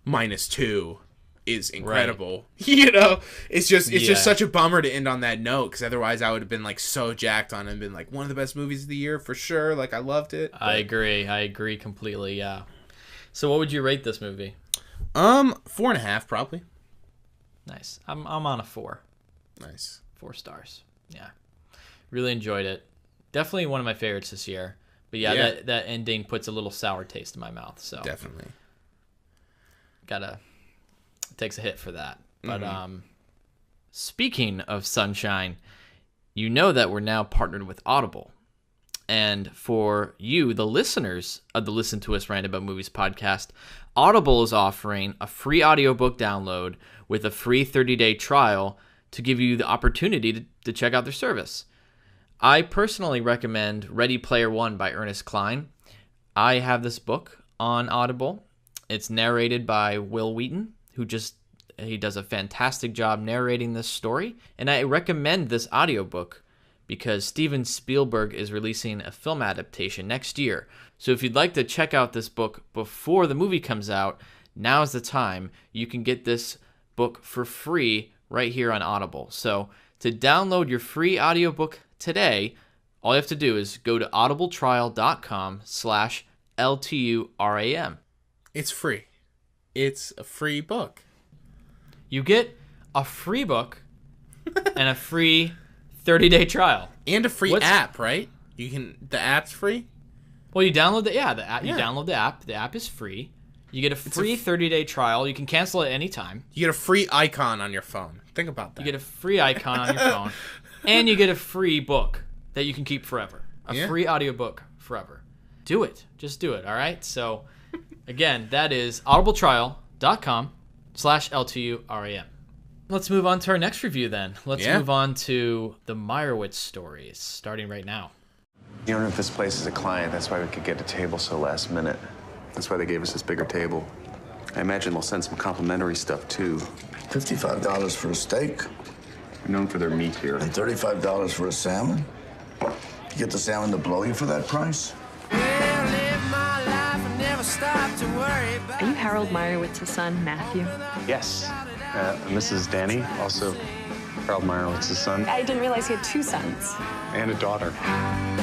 -2 is incredible. You know, it's just such a bummer to end on that note, because otherwise I would have been like so jacked on it and been like, one of the best movies of the year for sure. Like, I loved it. But... I agree completely. Yeah. So what would you rate this movie? 4.5 probably. Nice. I'm on a 4. Nice. 4 stars. Yeah. Really enjoyed it. Definitely one of my favorites this year. But yeah, that ending puts a little sour taste in my mouth. So definitely. Takes a hit for that. But speaking of sunshine, you know that we're now partnered with Audible. And for you, the listeners of the Listen to Us Rant About Movies podcast, Audible is offering a free audiobook download with a free 30-day trial to give you the opportunity to check out their service. I personally recommend Ready Player One by Ernest Cline. I have this book on Audible. It's narrated by Will Wheaton, he does a fantastic job narrating this story. And I recommend this audiobook because Steven Spielberg is releasing a film adaptation next year. So if you'd like to check out this book before the movie comes out, now's the time. You can get this book for free right here on Audible. So to download your free audiobook today, all you have to do is go to audibletrial.com/LTURAM. It's free. It's a free book. You get a free book and a free 30-day trial. And a free app, right? The app's free? Well, you download the app. You download the app. The app is free. You get a free 30-day trial. You can cancel at any time. You get a free icon on your phone. Think about that. You get a free icon on your phone. And you get a free book that you can keep forever. A free audiobook forever. Do it. Just do it, all right? So, again, that is audibletrial.com/LTURAM. let's move on to our next review then. Let's Yeah. move on to the Meyerowitz Stories, starting right now. The owner of this place is a client. That's why we could get a table so last minute. That's why they gave us this bigger table. I imagine they'll send some complimentary stuff, too. $55 for a steak We're known for their meat here. and $35 for a salmon. You get the salmon to blow you for that price? Are you Harold Meyerowitz's son, Matthew? Yes. Mrs. Danny, also Harold Meyerowitz's son, I didn't realize he had two sons. and a daughter. Dad,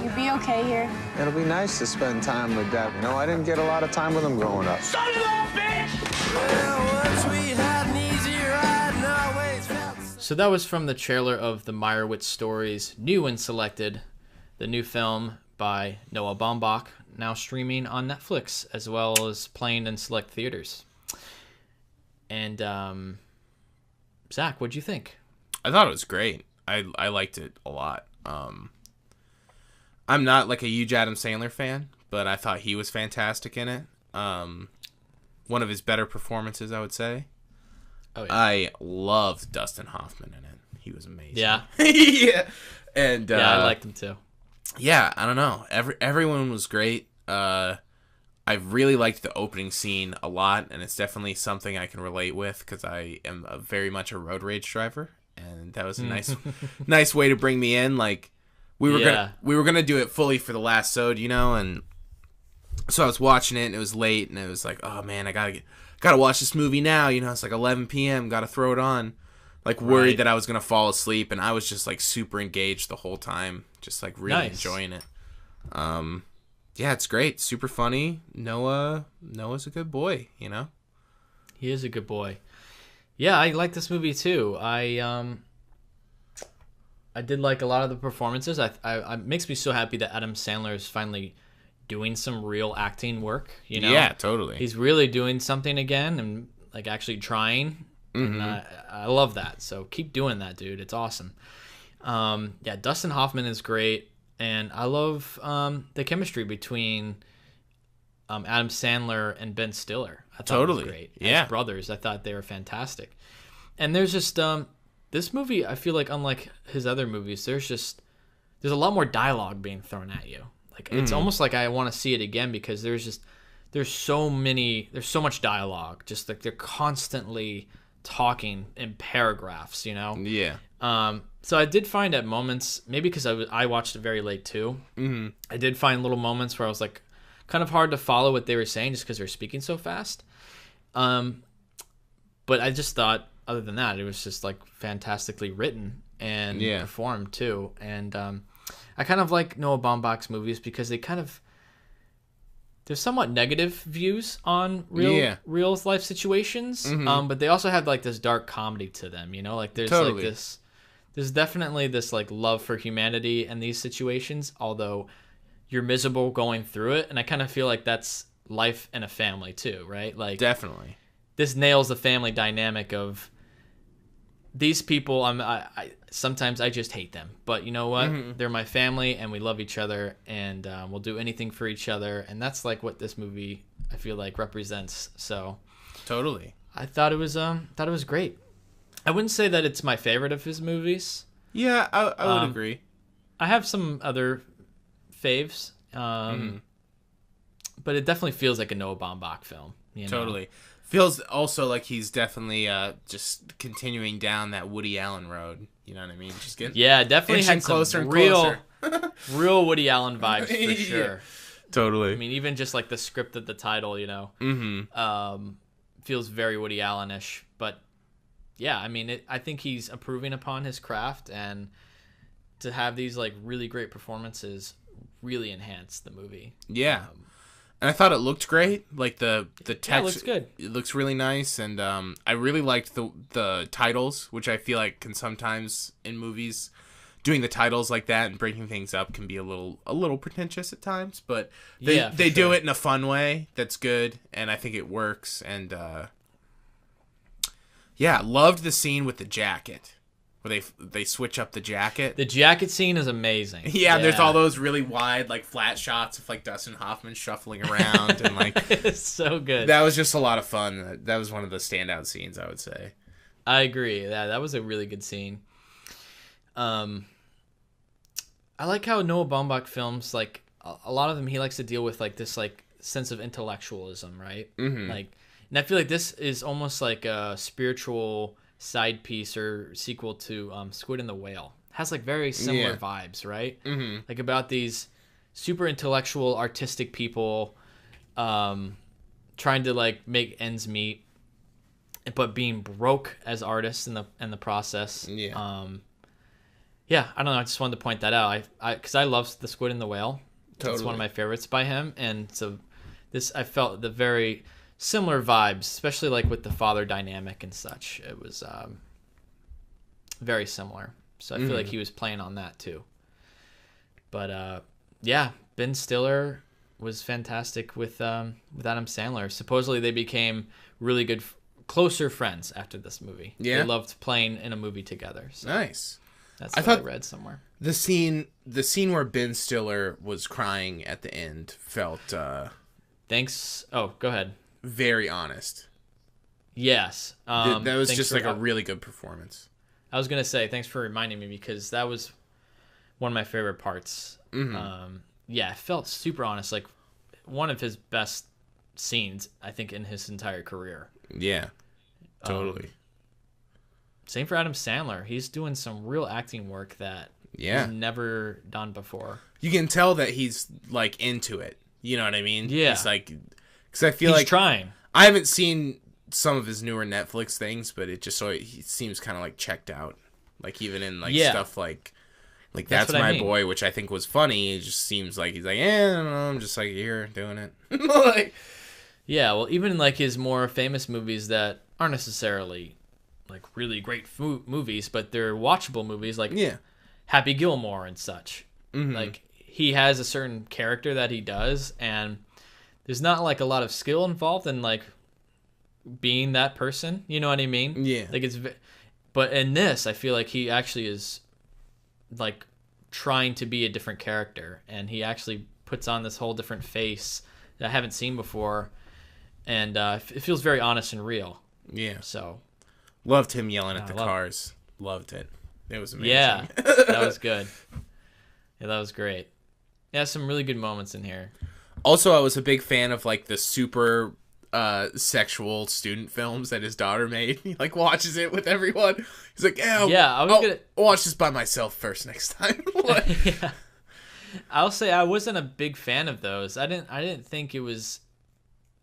you'd be okay here? It'll be nice to spend time with Dad. You know, I didn't get a lot of time with him growing up. So that was from the trailer of the Meyerowitz Stories, new and selected, the new film by Noah Baumbach, now streaming on Netflix, as well as playing in select theaters. And, Zach, what'd you think? I thought it was great. I liked it a lot. I'm not like a huge Adam Sandler fan, but I thought he was fantastic in it. One of his better performances, I would say. Oh, yeah. I loved Dustin Hoffman in it. He was amazing. Yeah. Yeah. And Yeah, I liked him too. yeah, I don't know. Everyone was great. I really liked the opening scene a lot, and it's definitely something I can relate with because I am very much a road rage driver, and that was a nice way to bring me in. Like we were gonna do it fully for the last sode, you know, and so I was watching it, and it was late, and it was like, oh man, I gotta watch this movie now. You know, it's like 11 p.m. Gotta throw it on. Like worried that I was gonna fall asleep, and I was just like super engaged the whole time, just like really enjoying it. Yeah, it's great, super funny. Noah's a good boy, you know. He is a good boy. Yeah, I like this movie too. I did like a lot of the performances. I it makes me so happy that Adam Sandler is finally doing some real acting work. You know, Yeah, totally. He's really doing something again and like actually trying. And I love that. So keep doing that, dude. It's awesome. Yeah, Dustin Hoffman is great, and I love the chemistry between Adam Sandler and Ben Stiller. I thought it was great. Yeah. As brothers, I thought they were fantastic. And there's just this movie, I feel like unlike his other movies, there's a lot more dialogue being thrown at you. Like it's almost like I want to see it again because there's so much dialogue. Just like they're constantly talking in paragraphs, you know? Yeah. So I did find at moments, maybe because I watched it very late too, I did find little moments where I was like, kind of hard to follow what they were saying just because they're speaking so fast. But I just thought, other than that, it was just like fantastically written and performed too. And I kind of like Noah Baumbach's movies because they kind of, there's somewhat negative views on real life situations, but they also have like this dark comedy to them, you know, like there's like there's definitely this like love for humanity in these situations, although you're miserable going through it. And I kind of feel like that's life in a family too, right? Like Definitely. This nails the family dynamic of these people. I sometimes I just hate them, but you know what? They're my family, and we love each other, and we'll do anything for each other. And that's like what this movie I feel like represents. So Totally. I thought it was great. I wouldn't say that it's my favorite of his movies. Yeah, I would agree. I have some other faves, but it definitely feels like a Noah Baumbach film. You know? Totally. Feels also like he's definitely just continuing down that Woody Allen road. You know what I mean? Just getting definitely had some closer and real, closer. real Woody Allen vibes for sure. Totally. I mean, even just like the script of the title, you know, feels very Woody Allen-ish. But yeah, I mean, I think he's improving upon his craft, and to have these like really great performances really enhance the movie. Yeah. And I thought it looked great. Like the text, it looks good. It looks really nice, and I really liked the titles, which I feel like can sometimes in movies, doing the titles like that and breaking things up can be a little pretentious at times. But they do it in a fun way that's good, and I think it works. And yeah, loved the scene with the jacket. where they switch up the jacket. The jacket scene is amazing. Yeah, there's all those really wide, like, flat shots of, like, Dustin Hoffman shuffling around. And, like, it's so good. That was just a lot of fun. That was one of the standout scenes, I would say. I agree. That was a really good scene. I like how Noah Baumbach films, like, a lot of them, he likes to deal with, like, this, like, sense of intellectualism, right? Mm-hmm. Like, and I feel like this is almost like a spiritual side piece or sequel to Squid and the Whale. It has like very similar vibes, right? Mm-hmm. Like about these super intellectual, artistic people trying to like make ends meet, but being broke as artists in the process. Yeah. I don't know. I just wanted to point that out. Because I love the Squid and the Whale. Totally. It's one of my favorites by him, and so this I felt the very similar vibes, especially like with the father dynamic and such. It was very similar. So I feel like he was playing on that too. But Ben Stiller was fantastic with Adam Sandler. Supposedly they became really good, closer friends after this movie. Yeah, they loved playing in a movie together. So nice. That's what I read somewhere. The scene where Ben Stiller was crying at the end felt. Thanks. Oh, go ahead. Very honest. Yes. That was just like a really good performance. I was going to say, thanks for reminding me, because that was one of my favorite parts. Mm-hmm. It felt super honest. Like one of his best scenes, I think, in his entire career. Yeah, totally. Same for Adam Sandler. He's doing some real acting work that he's never done before. You can tell that he's like into it. You know what I mean? Yeah. He's like... Because I feel he's trying. I haven't seen some of his newer Netflix things, but it just he seems kind of like checked out. Like even in like stuff like That's My Boy, which I think was funny. It just seems like he's like, I don't know, I'm just like here doing it. Like, yeah, well, even like his more famous movies that aren't necessarily like really great movies, but they're watchable movies, like Happy Gilmore and such. Mm-hmm. Like he has a certain character that he does, and there's not like a lot of skill involved in like being that person. You know what I mean? Yeah. Like but in this, I feel like he actually is like trying to be a different character, and he actually puts on this whole different face that I haven't seen before, and it feels very honest and real. Yeah. So loved him yelling at the cars. Loved it. It was amazing. Yeah, that was good. Yeah, that was great. Yeah, some really good moments in here. Also, I was a big fan of like the super sexual student films that his daughter made. He like watches it with everyone. He's like, I'll watch this by myself first next time. Yeah. I'll say I wasn't a big fan of those. I didn't think it was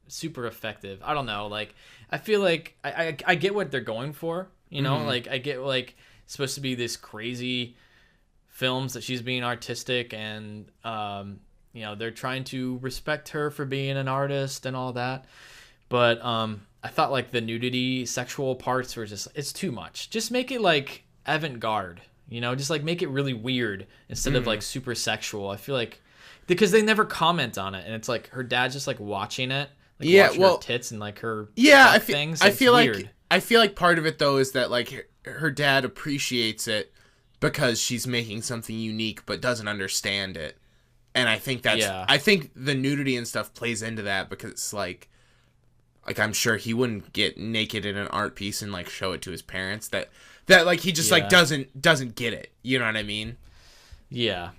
super effective. I don't know. Like I feel like I get what they're going for. You know, like I get like it's supposed to be this crazy films that she's being artistic, and you know, they're trying to respect her for being an artist and all that. But I thought like the nudity sexual parts were just, it's too much. Just make it like avant-garde, you know, just like make it really weird instead of like super sexual. I feel like because they never comment on it, and it's like her dad's just like watching it, like watching her tits and like her things. I feel like part of it though is that like her dad appreciates it because she's making something unique but doesn't understand it. And I think I think the nudity and stuff plays into that, because it's like I'm sure he wouldn't get naked in an art piece and like show it to his parents. That like he just like doesn't get it. You know what I mean? Yeah.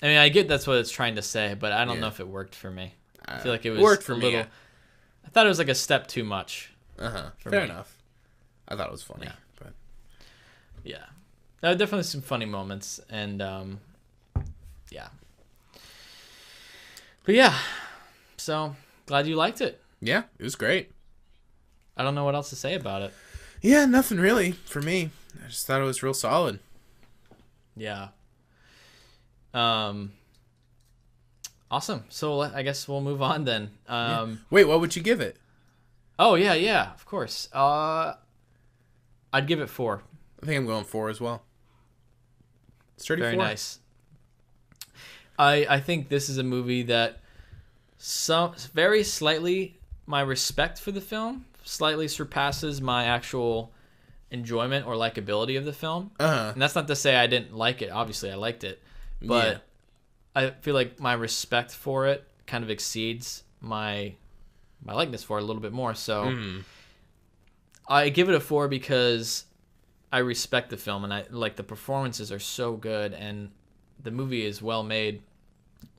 I mean, I get that's what it's trying to say, but I don't know if it worked for me. I feel like it was worked for me. I thought it was like a step too much. Fair enough. I thought it was funny, but yeah, there were definitely some funny moments, and yeah. But yeah, so glad you liked it. Yeah, it was great. I don't know what else to say about it. Yeah, nothing really for me. I just thought it was real solid. Yeah. Awesome. So I guess we'll move on then. Wait, what would you give it? Oh yeah, of course. I'd give it 4. I think I'm going 4 as well. Sturdy 4. Very nice. I think this is a movie that very slightly, my respect for the film slightly surpasses my actual enjoyment or likability of the film. Uh-huh. And that's not to say I didn't like it. Obviously, I liked it. But I feel like my respect for it kind of exceeds my likeness for it a little bit more. So I give it a 4 because I respect the film, and I like the performances are so good, and the movie is well made.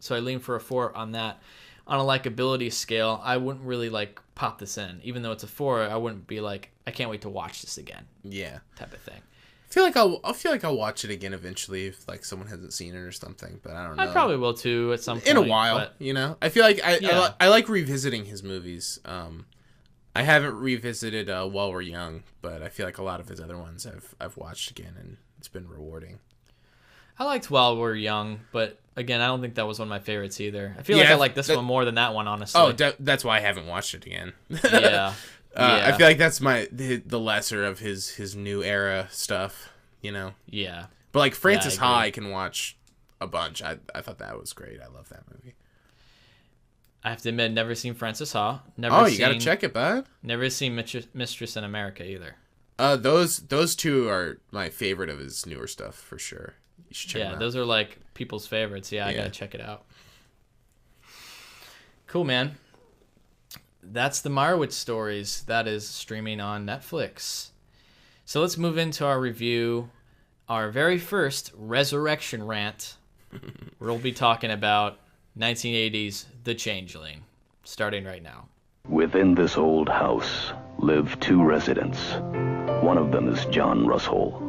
So I lean for a 4 on that. On a likability scale, I wouldn't really like pop this in. Even though it's a 4, I wouldn't be like, I can't wait to watch this again. Yeah. Type of thing. I feel like I'll watch it again eventually if like someone hasn't seen it or something, but I don't know. I probably will too at some point. In a while, but... you know. I feel like I like revisiting his movies. I haven't revisited While We're Young, but I feel like a lot of his other ones I've watched again, and it's been rewarding. I liked While We're Young, but again, I don't think that was one of my favorites either. I feel like I like this one more than that one, honestly. Oh, that's why I haven't watched it again. Yeah. I feel like that's the lesser of his new era stuff, you know. Yeah. But like Frances Ha, I can watch a bunch. I thought that was great. I love that movie. I have to admit, never seen Frances Ha. You gotta check it, bud. Never seen Mistress in America either. Those two are my favorite of his newer stuff for sure. You should check them out. Those are like people's favorites. Yeah, I gotta check it out. Cool, man. That's the Meyerowitz Stories. That is streaming on Netflix. So let's move into our review. Our very first Resurrection Rant. We'll be talking about 1980's The Changeling, starting right now. Within this old house live 2 residents. One of them is John Russell,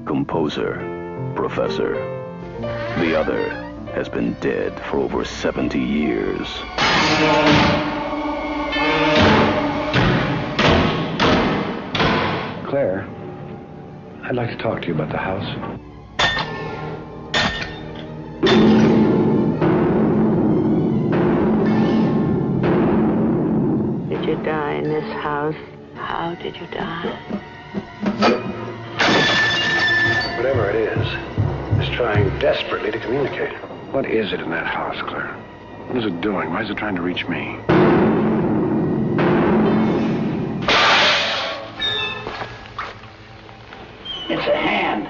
composer, professor. The other has been dead for over 70 years. Claire, I'd like to talk to you about the house. Did you die in this house? How did you die? Whatever it is, it's trying desperately to communicate. What is it in that house, Claire? What is it doing? Why is it trying to reach me? It's a hand.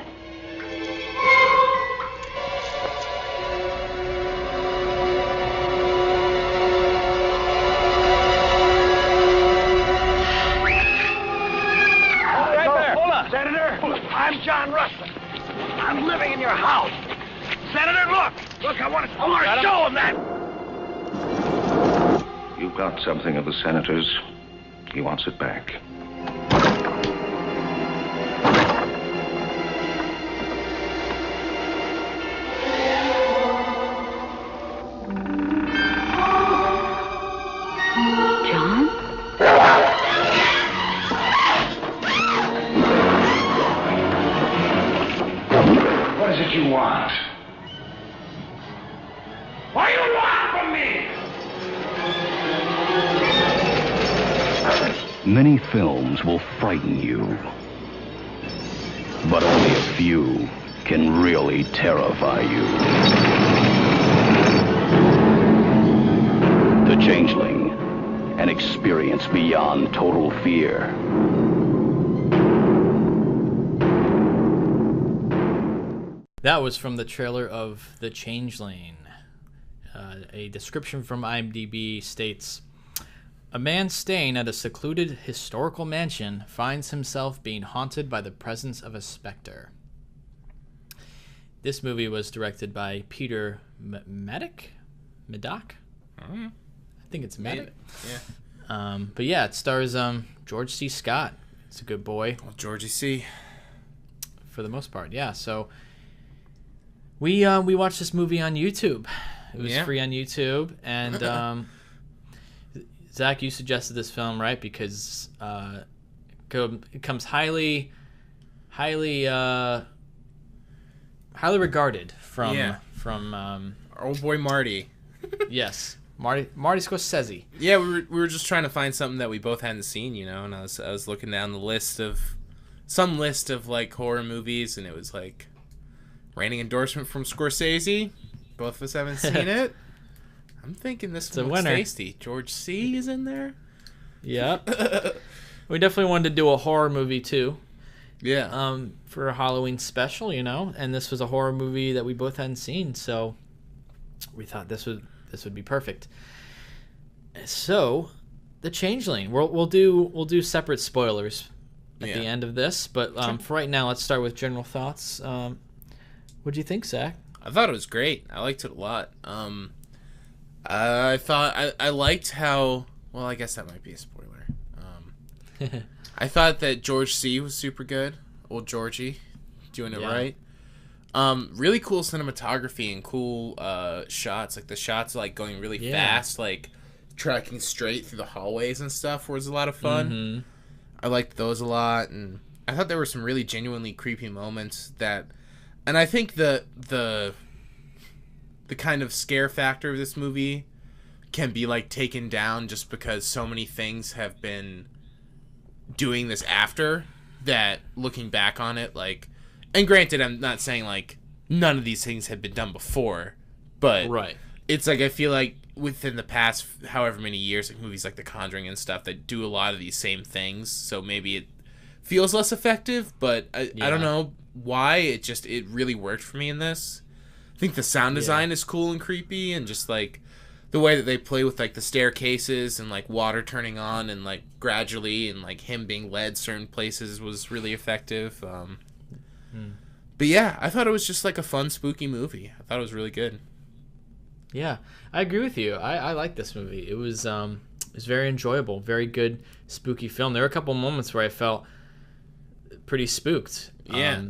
Senator, I'm John Russell. I'm living in your house. Senator, look, I want to show him that. You've got something of the senator's. He wants it back. John? What is it you want? What do you want from me? Many films will frighten you, but only a few can really terrify you. The Changeling, an experience beyond total fear. That was from the trailer of The Changeling. A description from IMDb states, a man staying at a secluded historical mansion finds himself being haunted by the presence of a specter. This movie was directed by Peter Medak? I think it's Medak. Yeah. But yeah, it stars George C. Scott. It's a good boy. Well, Georgie C. For the most part, yeah. So we watched this movie on YouTube. It was free on YouTube, and Zach, you suggested this film, right? Because it comes highly regarded from our old boy Marty. Yes, Marty Scorsese. Yeah, we were just trying to find something that we both hadn't seen, you know. And I was looking down the list of like horror movies, and it was like reigning endorsement from Scorsese. Both of us haven't seen it. I'm thinking this one looks tasty. George C. is in there. Yep. We definitely wanted to do a horror movie too, Yeah. For a Halloween special, you know, and this was a horror movie that we both hadn't seen, so we thought this would be perfect. So, The Changeling. We'll do separate spoilers at the end of this, but for right now, let's start with general thoughts. What do you think, Zach? I thought it was great. I liked it a lot. I thought I liked how, well, I guess that might be a spoiler. I thought that George C. was super good. Old Georgie, doing it right. Really cool cinematography and cool shots. Like the shots like going really fast, like tracking straight through the hallways and stuff was a lot of fun. Mm-hmm. I liked those a lot, and I thought there were some really genuinely creepy moments that, and I think the kind of scare factor of this movie can be like taken down just because so many things have been doing this after that, looking back on it, like, and granted, I'm not saying like none of these things had been done before, but it's like I feel like within the past however many years, like movies like The Conjuring and stuff that do a lot of these same things, so maybe it feels less effective, but I don't know why, it really worked for me in this. I think the sound design is cool and creepy, and just like the way that they play with like the staircases and like water turning on and like gradually, and like him being led certain places was really effective. But yeah, I thought it was just like a fun, spooky movie. I thought it was really good. Yeah, I agree with you. I like this movie. It was very enjoyable, very good, spooky film. There were a couple moments where I felt pretty spooked. Yeah.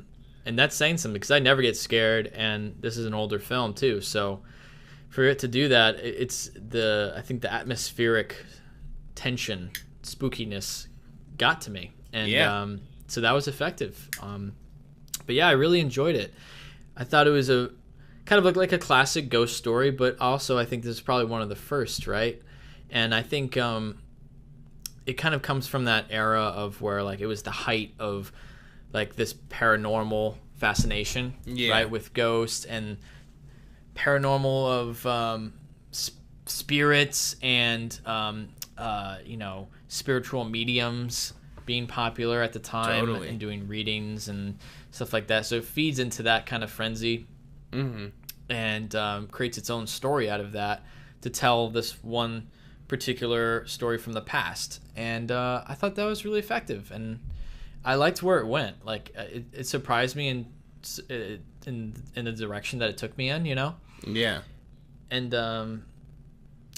And that's saying something, because I never get scared, and this is an older film too. So for it to do that, I think the atmospheric tension, spookiness got to me, and so that was effective. But yeah, I really enjoyed it. I thought it was a kind of looked like a classic ghost story, but also I think this is probably one of the first, right? And I think it kind of comes from that era of where like it was the height of like this paranormal fascination, right, with ghosts and paranormal of spirits and spiritual mediums being popular at the time, and doing readings and stuff like that. So it feeds into that kind of frenzy, and creates its own story out of that to tell this one particular story from the past. And I thought that was really effective, and I liked where it went. Like it surprised me in the direction that it took me in, you know? Yeah. And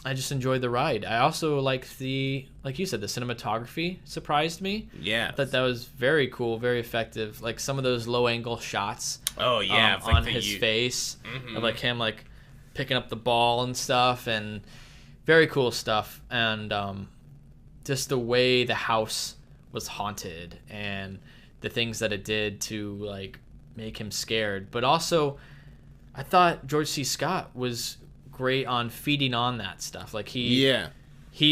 I just enjoyed the ride. I also liked like you said, the cinematography surprised me. Yeah. I thought that was very cool, very effective. Like some of those low angle shots. Oh yeah, on his face, of like him like picking up the ball and stuff, and very cool stuff. And just the way the house was haunted and the things that it did to like make him scared. But also I thought George C. Scott was great on feeding on that stuff. Like he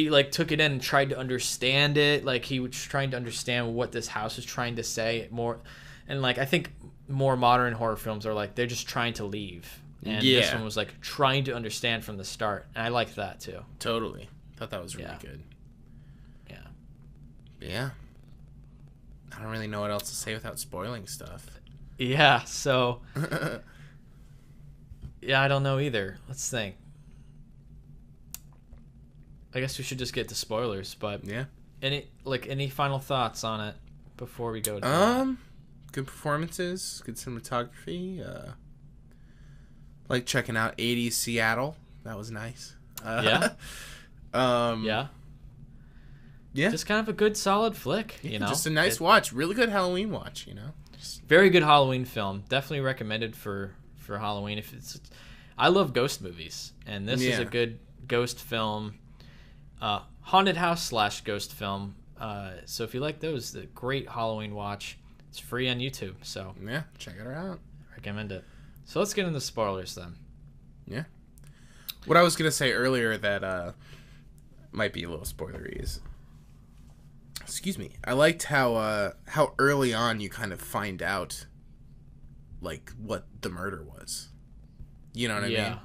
like took it in and tried to understand it. Like he was trying to understand what this house was trying to say more. And like I think more modern horror films are like they're just trying to leave. And this one was like trying to understand from the start. And I liked that too. Totally. Thought that was really good. Yeah. I don't really know what else to say without spoiling stuff. Yeah, so yeah, I don't know either. Let's think. I guess we should just get to spoilers, but any final thoughts on it before we go to good performances, good cinematography, like checking out 80s Seattle. That was nice. Just kind of a good solid flick, you know. Just a nice watch, really good Halloween watch, you know. Very good Halloween film. Definitely recommended for Halloween. I love ghost movies, and this is a good ghost film, haunted house / ghost film. So if you like those, the great Halloween watch. It's free on YouTube, so yeah, check it out. Recommend it. So let's get into spoilers then. Yeah. What I was gonna say earlier that might be a little spoilery is, excuse me, I liked how early on you kind of find out like what the murder was. You know what I mean?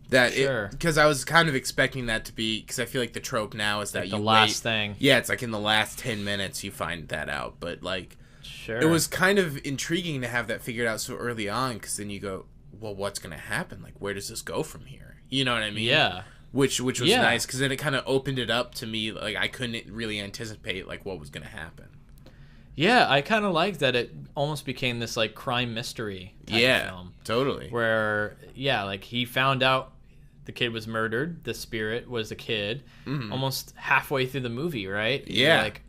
That because I was kind of expecting that to be, because I feel like the trope now is that the last thing. Yeah, it's like in the last 10 minutes you find that out, but like Sure. it was kind of intriguing to have that figured out so early on, because then you go, well, what's going to happen? Like, where does this go from here? You know what I mean? Yeah. Which was nice, because then it kind of opened it up to me. Like, I couldn't really anticipate, like, what was going to happen. Yeah, I kind of liked that it almost became this, like, crime mystery type of film. Totally. Where, yeah, like, he found out the kid was murdered. The spirit was the kid. Almost halfway through the movie, right? Yeah. Like,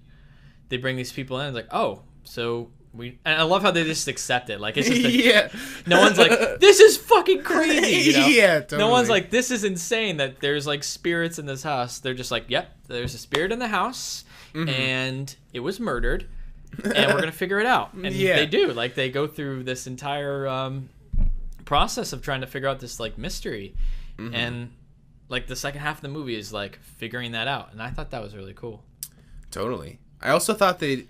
they bring these people in, and it's like, oh, so... And I love how they just accept it. Like, it's just no one's like, this is fucking crazy, you know? Yeah, totally. No one's like, this is insane that there's, like, spirits in this house. They're just like, yep, there's a spirit in the house, and it was murdered, and we're going to figure it out. And they do. Like, they go through this entire process of trying to figure out this, like, mystery. And, like, the second half of the movie is, like, figuring that out. And I thought that was really cool. Totally. I also thought they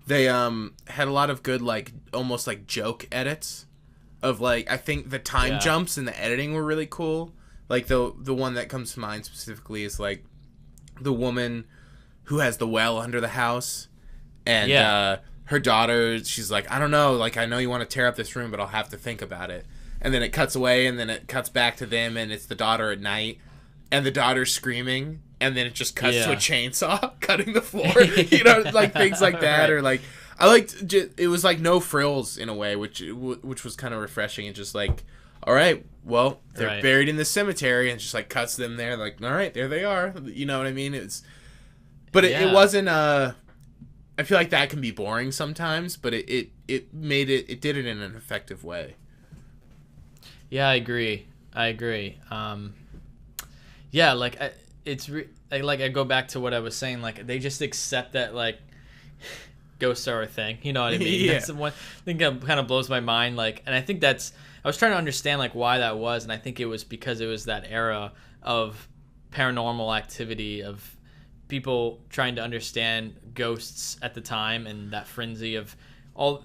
had a lot of good, like, almost like joke edits of, like, I think the time jumps and the editing were really cool. Like, the one that comes to mind specifically is, like, the woman who has the well under the house, and her daughter, she's like, I don't know, like, I know you want to tear up this room, but I'll have to think about it. And then it cuts away, and then it cuts back to them, and it's the daughter at night, and the daughter's screaming, and then it just cuts to a chainsaw cutting the floor, you know, like things like that, right. Or like I liked it was like no frills in a way, which was kind of refreshing, and just like, all right, well, they're buried in the cemetery, and just like cuts them there, like, all right, there they are, you know what I mean? It wasn't I feel like that can be boring sometimes, but it did it in an effective way. Yeah, I agree. Yeah, like I go back to what I was saying. Like, they just accept that, like, ghosts are a thing. You know what I mean? That's the one thing that kind of blows my mind. Like, and I think I was trying to understand, like, why that was, and I think it was because it was that era of paranormal activity, of people trying to understand ghosts at the time, and that frenzy of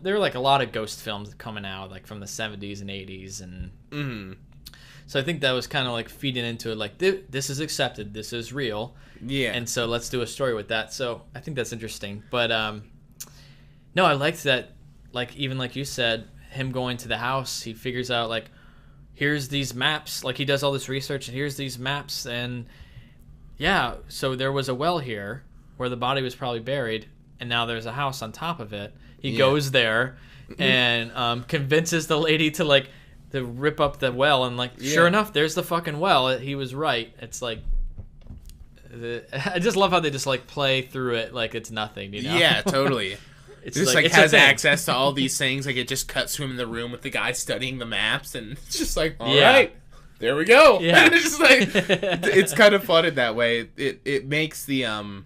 there were like a lot of ghost films coming out, like, from the 70s and 80s, and so I think that was kind of like feeding into it, like, this is accepted, this is real, and so let's do a story with that. So I think that's interesting. But no, I liked that, like, even like you said, him going to the house, he figures out, like, here's these maps, like, he does all this research, and here's these maps, and yeah, so there was a well here where the body was probably buried, and now there's a house on top of it. He goes there and convinces the lady to rip up the well, and, like, sure enough, there's the fucking well. He was right. It's like, I just love how they just, like, play through it like it's nothing, you know? Yeah, totally. It's just like it's has access to all these things. Like, it just cuts to him in the room with the guy studying the maps, and it's just like, all right, there we go. Yeah. It's just like, it's kind of fun in that way. It makes the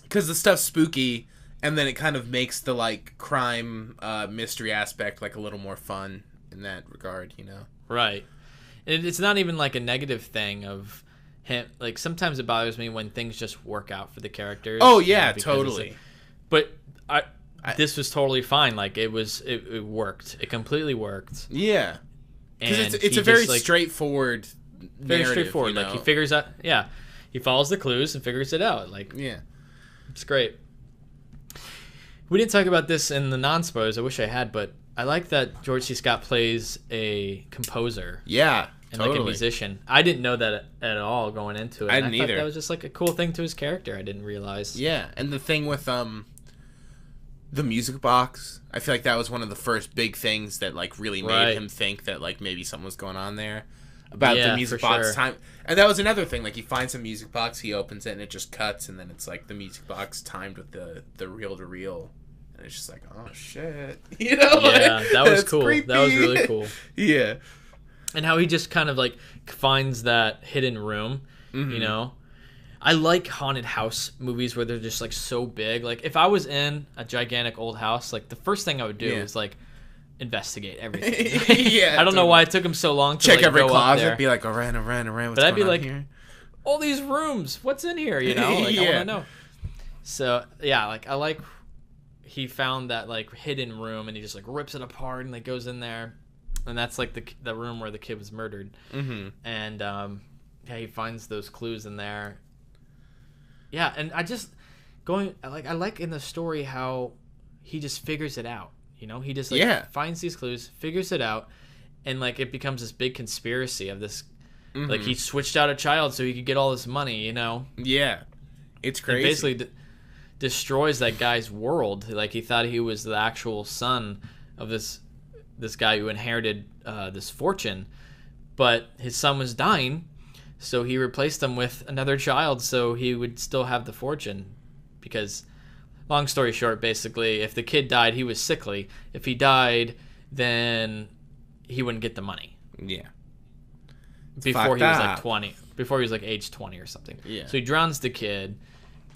because the stuff's spooky, and then it kind of makes the, like, crime mystery aspect, like, a little more fun in that regard, you know? Right. It's not even, like, a negative thing of him. Like, sometimes it bothers me when things just work out for the characters. Oh, yeah, totally. But this was totally fine. Like, it worked. It completely worked. Yeah. Because it's a very straightforward narrative. Very straightforward. You know? Like, he figures out, he follows the clues and figures it out. Like, it's great. We didn't talk about this in the non-spoilers. I wish I had, but I like that George C. Scott plays a composer. Yeah, and like a musician. I didn't know that at all going into it. I didn't either. Thought that was just like a cool thing to his character. I didn't realize. Yeah, and the thing with the music box, I feel like that was one of the first big things that, like, really made him think that, like, maybe something was going on there about the music box time. And that was another thing. Like, he finds a music box, he opens it, and it just cuts, and then it's like the music box timed with the reel to reel, and it's just like, oh shit, you know? Yeah, like, that was cool. Creepy. That was really cool. Yeah, and how he just kind of, like, finds that hidden room. You know, I like haunted house movies where they're just, like, so big. Like, if I was in a gigantic old house, like, the first thing I would do is, like, investigate everything. I don't know why it took him so long to, check, like, every go closet, up there. be like, all right, what's but I'd be going on like, here? all these rooms, what's in here, you know? Like, I want to know. So, yeah, like, I like he found that, like, hidden room, and he just, like, rips it apart and, like, goes in there, and that's, like, the room where the kid was murdered. And he finds those clues in there. Yeah, and I like in the story how he just figures it out. You know, he just finds these clues, figures it out, and like it becomes this big conspiracy of this. Like he switched out a child so he could get all this money. You know. Yeah, it's crazy. It basically destroys that guy's world. Like he thought he was the actual son of this guy who inherited this fortune, but his son was dying, so he replaced him with another child so he would still have the fortune. Because, long story short, basically, if the kid died, he was sickly. If he died, then he wouldn't get the money. Yeah. Before he was like 20. Before he was like age 20 or something. Yeah. So he drowns the kid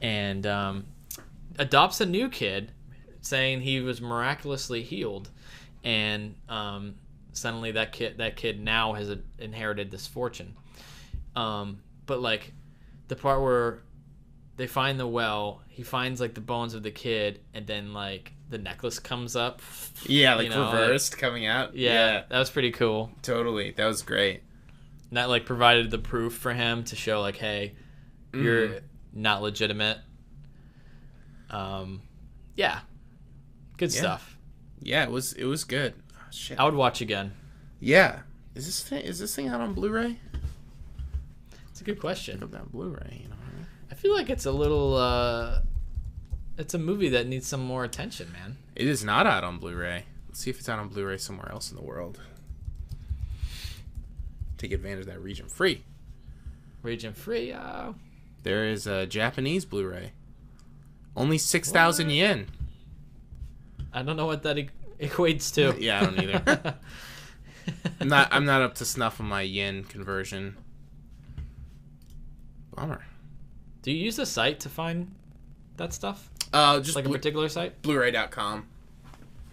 and adopts a new kid, saying he was miraculously healed. And suddenly that kid now has inherited this fortune. But like the part where they find the well, he finds like the bones of the kid, and then like the necklace comes up. Yeah, like reversed coming out. Yeah, that was pretty cool. Totally, that was great. And that like provided the proof for him to show like, hey, you're not legitimate. Yeah, good stuff. Yeah, it was good. Oh, shit. I would watch again. Yeah, is this thing out on Blu-ray? It's a good question. About Blu-ray, you know. I feel like it's a little. It's a movie that needs some more attention, man. It is not out on Blu-ray. Let's see if it's out on Blu-ray somewhere else in the world. Take advantage of that region free. Region free. There is a Japanese Blu-ray. Only 6,000 yen. I don't know what that equates to. Yeah, I don't either. I'm not up to snuff on my yen conversion. Bummer. Do you use a site to find that stuff? Just like a particular site? Blu-ray.com.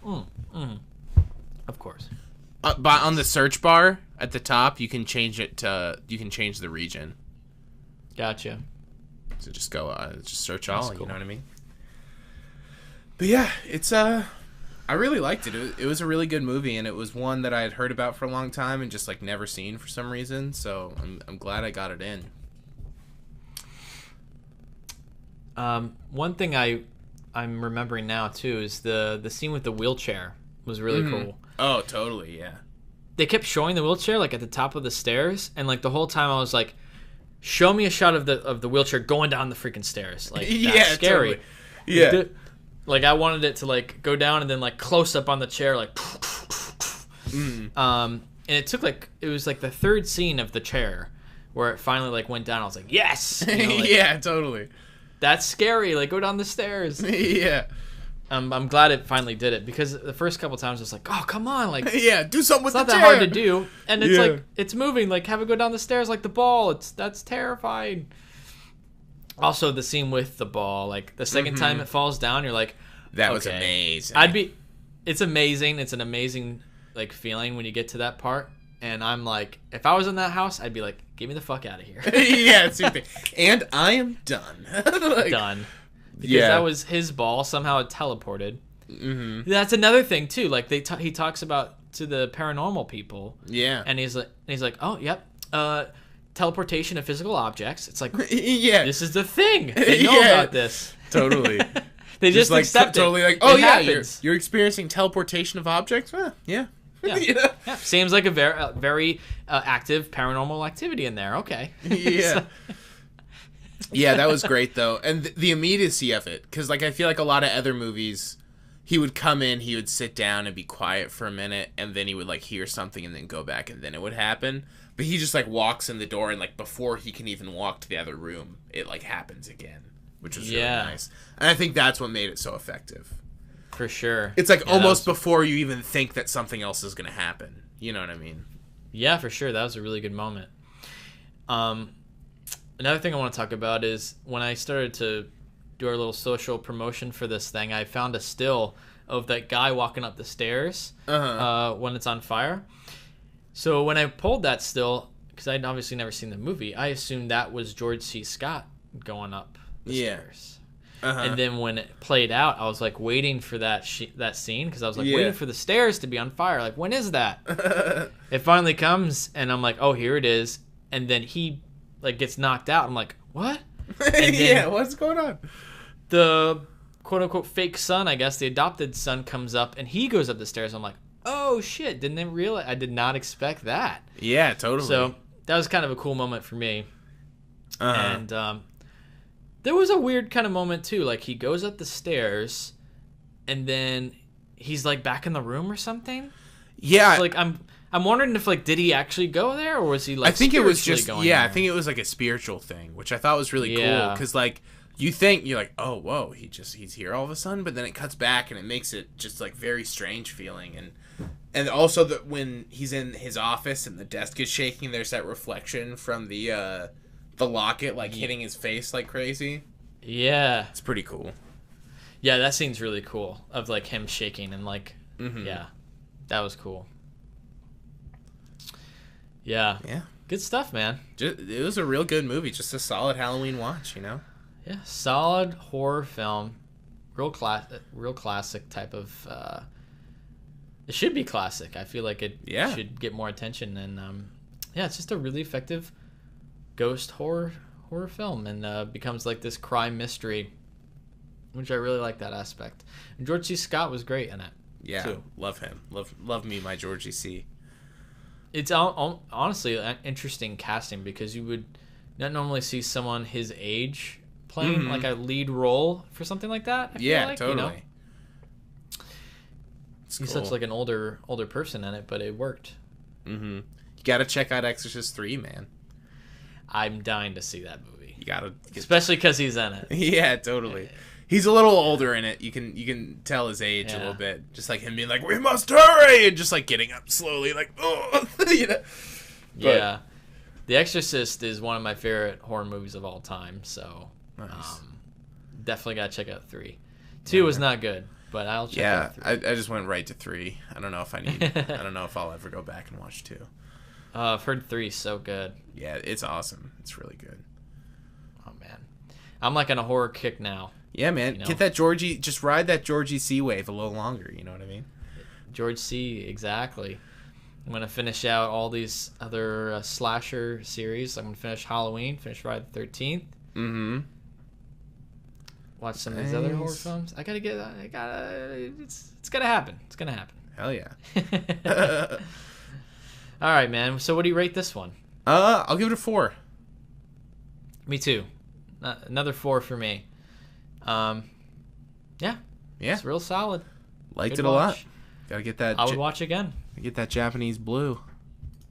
Of course. But on the search bar at the top, you can change it to. You can change the region. Gotcha. So just go. Just search all. Cool. You know what I mean? But yeah, it's I really liked it. It was a really good movie, and it was one that I had heard about for a long time and just like never seen for some reason. So I'm glad I got it in. One thing I'm remembering now too is the scene with the wheelchair was really cool. Oh, totally, yeah. They kept showing the wheelchair like at the top of the stairs, and like the whole time I was like, "Show me a shot of the wheelchair going down the freaking stairs." Like that's scary. Totally. Yeah. Like I wanted it to like go down and then like close up on the chair, like. And it took it was like the third scene of the chair where it finally like went down. I was like, yes. You know, like, yeah, totally. That's scary. Like go down the stairs. Yeah. I'm glad it finally did it, because the first couple times I was like, oh come on, like yeah, do something with the chair. It's not that hard to do, and it's like it's moving. Like have it go down the stairs like the ball. That's terrifying. Also, the scene with the ball, like the second time it falls down, you're like, that was amazing. It's amazing. It's an amazing like feeling when you get to that part. And I'm like, if I was in that house, I'd be like, get me the fuck out of here. Yeah, it's stupid. And I am done. Done. Because that was his ball. Somehow it teleported. Mm-hmm. That's another thing too. Like he talks about to the paranormal people. Yeah. And he's like, oh yep, teleportation of physical objects. It's like, yeah, this is the thing. They know about this. Totally. They just like accept totally it. Like, oh it yeah, happens. you're experiencing teleportation of objects. Yeah. Yeah. Yeah. Seems like a very active paranormal activity in there. Okay. Yeah. Yeah, that was great though, and the immediacy of it, because like I feel like a lot of other movies, he would come in, he would sit down and be quiet for a minute, and then he would like hear something and then go back, and then it would happen. But he just like walks in the door, and like before he can even walk to the other room, it like happens again, which was really nice. And I think that's what made it so effective. For sure. It's like almost before you even think that something else is going to happen. You know what I mean? Yeah, for sure. That was a really good moment. Another thing I want to talk about is when I started to do our little social promotion for this thing, I found a still of that guy walking up the stairs when it's on fire. So when I pulled that still, because I'd obviously never seen the movie, I assumed that was George C. Scott going up the stairs. And then when it played out, I was like waiting for that scene, because I was like waiting for the stairs to be on fire. Like, when is that? It finally comes, and I'm like, oh, here it is. And then he like gets knocked out. I'm like, what? And then what's going on? The quote-unquote fake son, I guess, the adopted son comes up, and he goes up the stairs. I'm like, oh, shit, didn't realize. I did not expect that. Yeah, totally. So that was kind of a cool moment for me. And there was a weird kind of moment, too. Like, he goes up the stairs, and then he's, like, back in the room or something. Yeah. So, like, I'm wondering if, like, did he actually go there, or was he, like, I think it was just, going there? I think it was, like, a spiritual thing, which I thought was really cool. Because, like, you're like, oh, whoa, he's here all of a sudden, but then it cuts back and it makes it just like very strange feeling, and also that when he's in his office and the desk is shaking, there's that reflection from the locket like hitting his face like crazy. Yeah, it's pretty cool. Yeah, that scene's really cool of like him shaking and like yeah, that was cool. Yeah, good stuff, man. It was a real good movie, just a solid Halloween watch, you know. Yeah, solid horror film, real classic type of. It should be classic. I feel like it should get more attention, and it's just a really effective ghost horror film, and becomes like this crime mystery, which I really like that aspect. And George C. Scott was great in it. Yeah, too. Love him. Love me my Georgie C. It's honestly an interesting casting because you would not normally see someone his age playing like a lead role for something like that. I feel like, totally. You know? He's such like an older person in it, but it worked. You gotta check out Exorcist 3, man. I'm dying to see that movie. You gotta, especially because he's in it. Yeah, totally. He's a little older in it. You can tell his age a little bit, just like him being like, "We must hurry," and just like getting up slowly, like, "Oh," you know. Yeah, The Exorcist is one of my favorite horror movies of all time. So. Nice. Definitely gotta check out 3. 2 was not good, but I'll check out 3. I just went right to 3. I don't know if I don't know if I'll ever go back and watch 2. I've heard 3 is so good. Yeah, it's awesome. It's really good. Oh man, I'm like on a horror kick now. Yeah, man. You know? Get that Georgie. Just ride that Georgie C wave a little longer. You know what I mean? George C. Exactly. I'm gonna finish out all these other slasher series. I'm gonna finish Halloween. Finish Friday the 13th. Watch some of these other horror films. It's gonna happen. It's gonna happen. Hell yeah. All right, man. So what do you rate this one? I'll give it a 4. Me too. Another 4 for me. Yeah. It's real solid. Liked it a lot. Gotta get that. I would watch again. Get that Japanese blue. I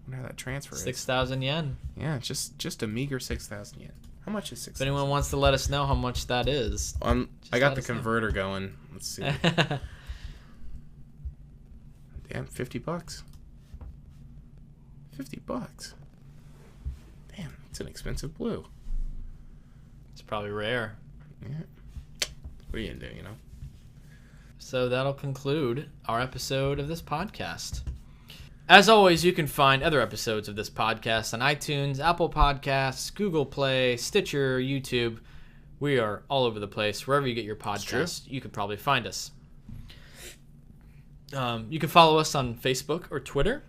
wonder how that transfer is. 6,000 yen. Yeah, just a meager 6,000 yen. How much is 6,000? If anyone wants to let us know how much that is. I got the converter going. Let's see. Damn, $50. $50. Damn, it's an expensive blue. It's probably rare. Yeah. What are you gonna do, you know? So that'll conclude our episode of this podcast. As always, you can find other episodes of this podcast on iTunes, Apple Podcasts, Google Play, Stitcher, YouTube. We are all over the place. Wherever you get your podcasts, you can probably find us. You can follow us on Facebook or Twitter.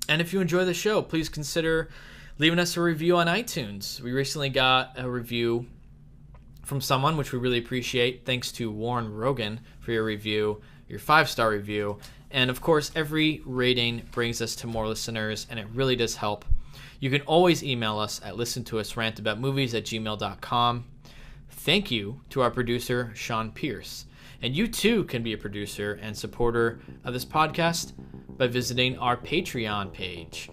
And if you enjoy the show, please consider leaving us a review on iTunes. We recently got a review from someone, which we really appreciate. Thanks to Warren Rogan for your review, your 5-star review. And of course, every rating brings us to more listeners, and it really does help. You can always email us at listentousrantaboutmovies@gmail.com. Thank you to our producer, Sean Pierce. And you too can be a producer and supporter of this podcast by visiting our Patreon page.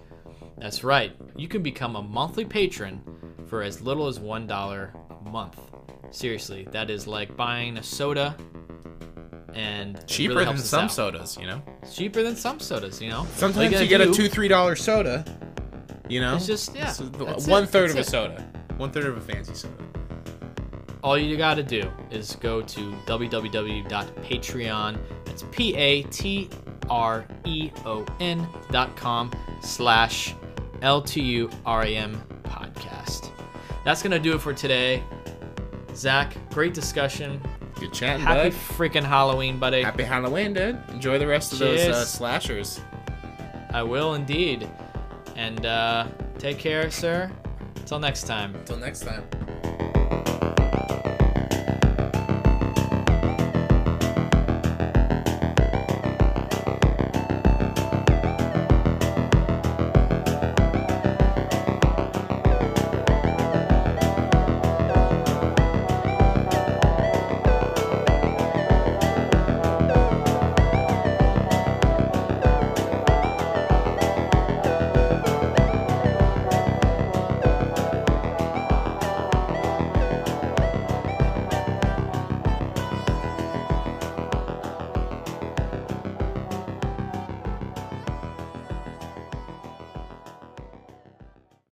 That's right, you can become a monthly patron for as little as $1 a month. Seriously, that is like buying a soda, and cheaper really than some out. sodas, you know. It's cheaper than some sodas, you know. Sometimes you get a $2-3 soda, you know. It's just one-third of a soda, 1/3 of a fancy soda. All you gotta do is go to www.patreon. That's patreon.com/LTURAM podcast. That's gonna do it for today. Zach, great discussion. Good chatting, Happy bud. freaking Halloween, buddy. Happy Halloween, dude. Enjoy the rest of those slashers. I will indeed. And take care, sir. Until next time. Until next time.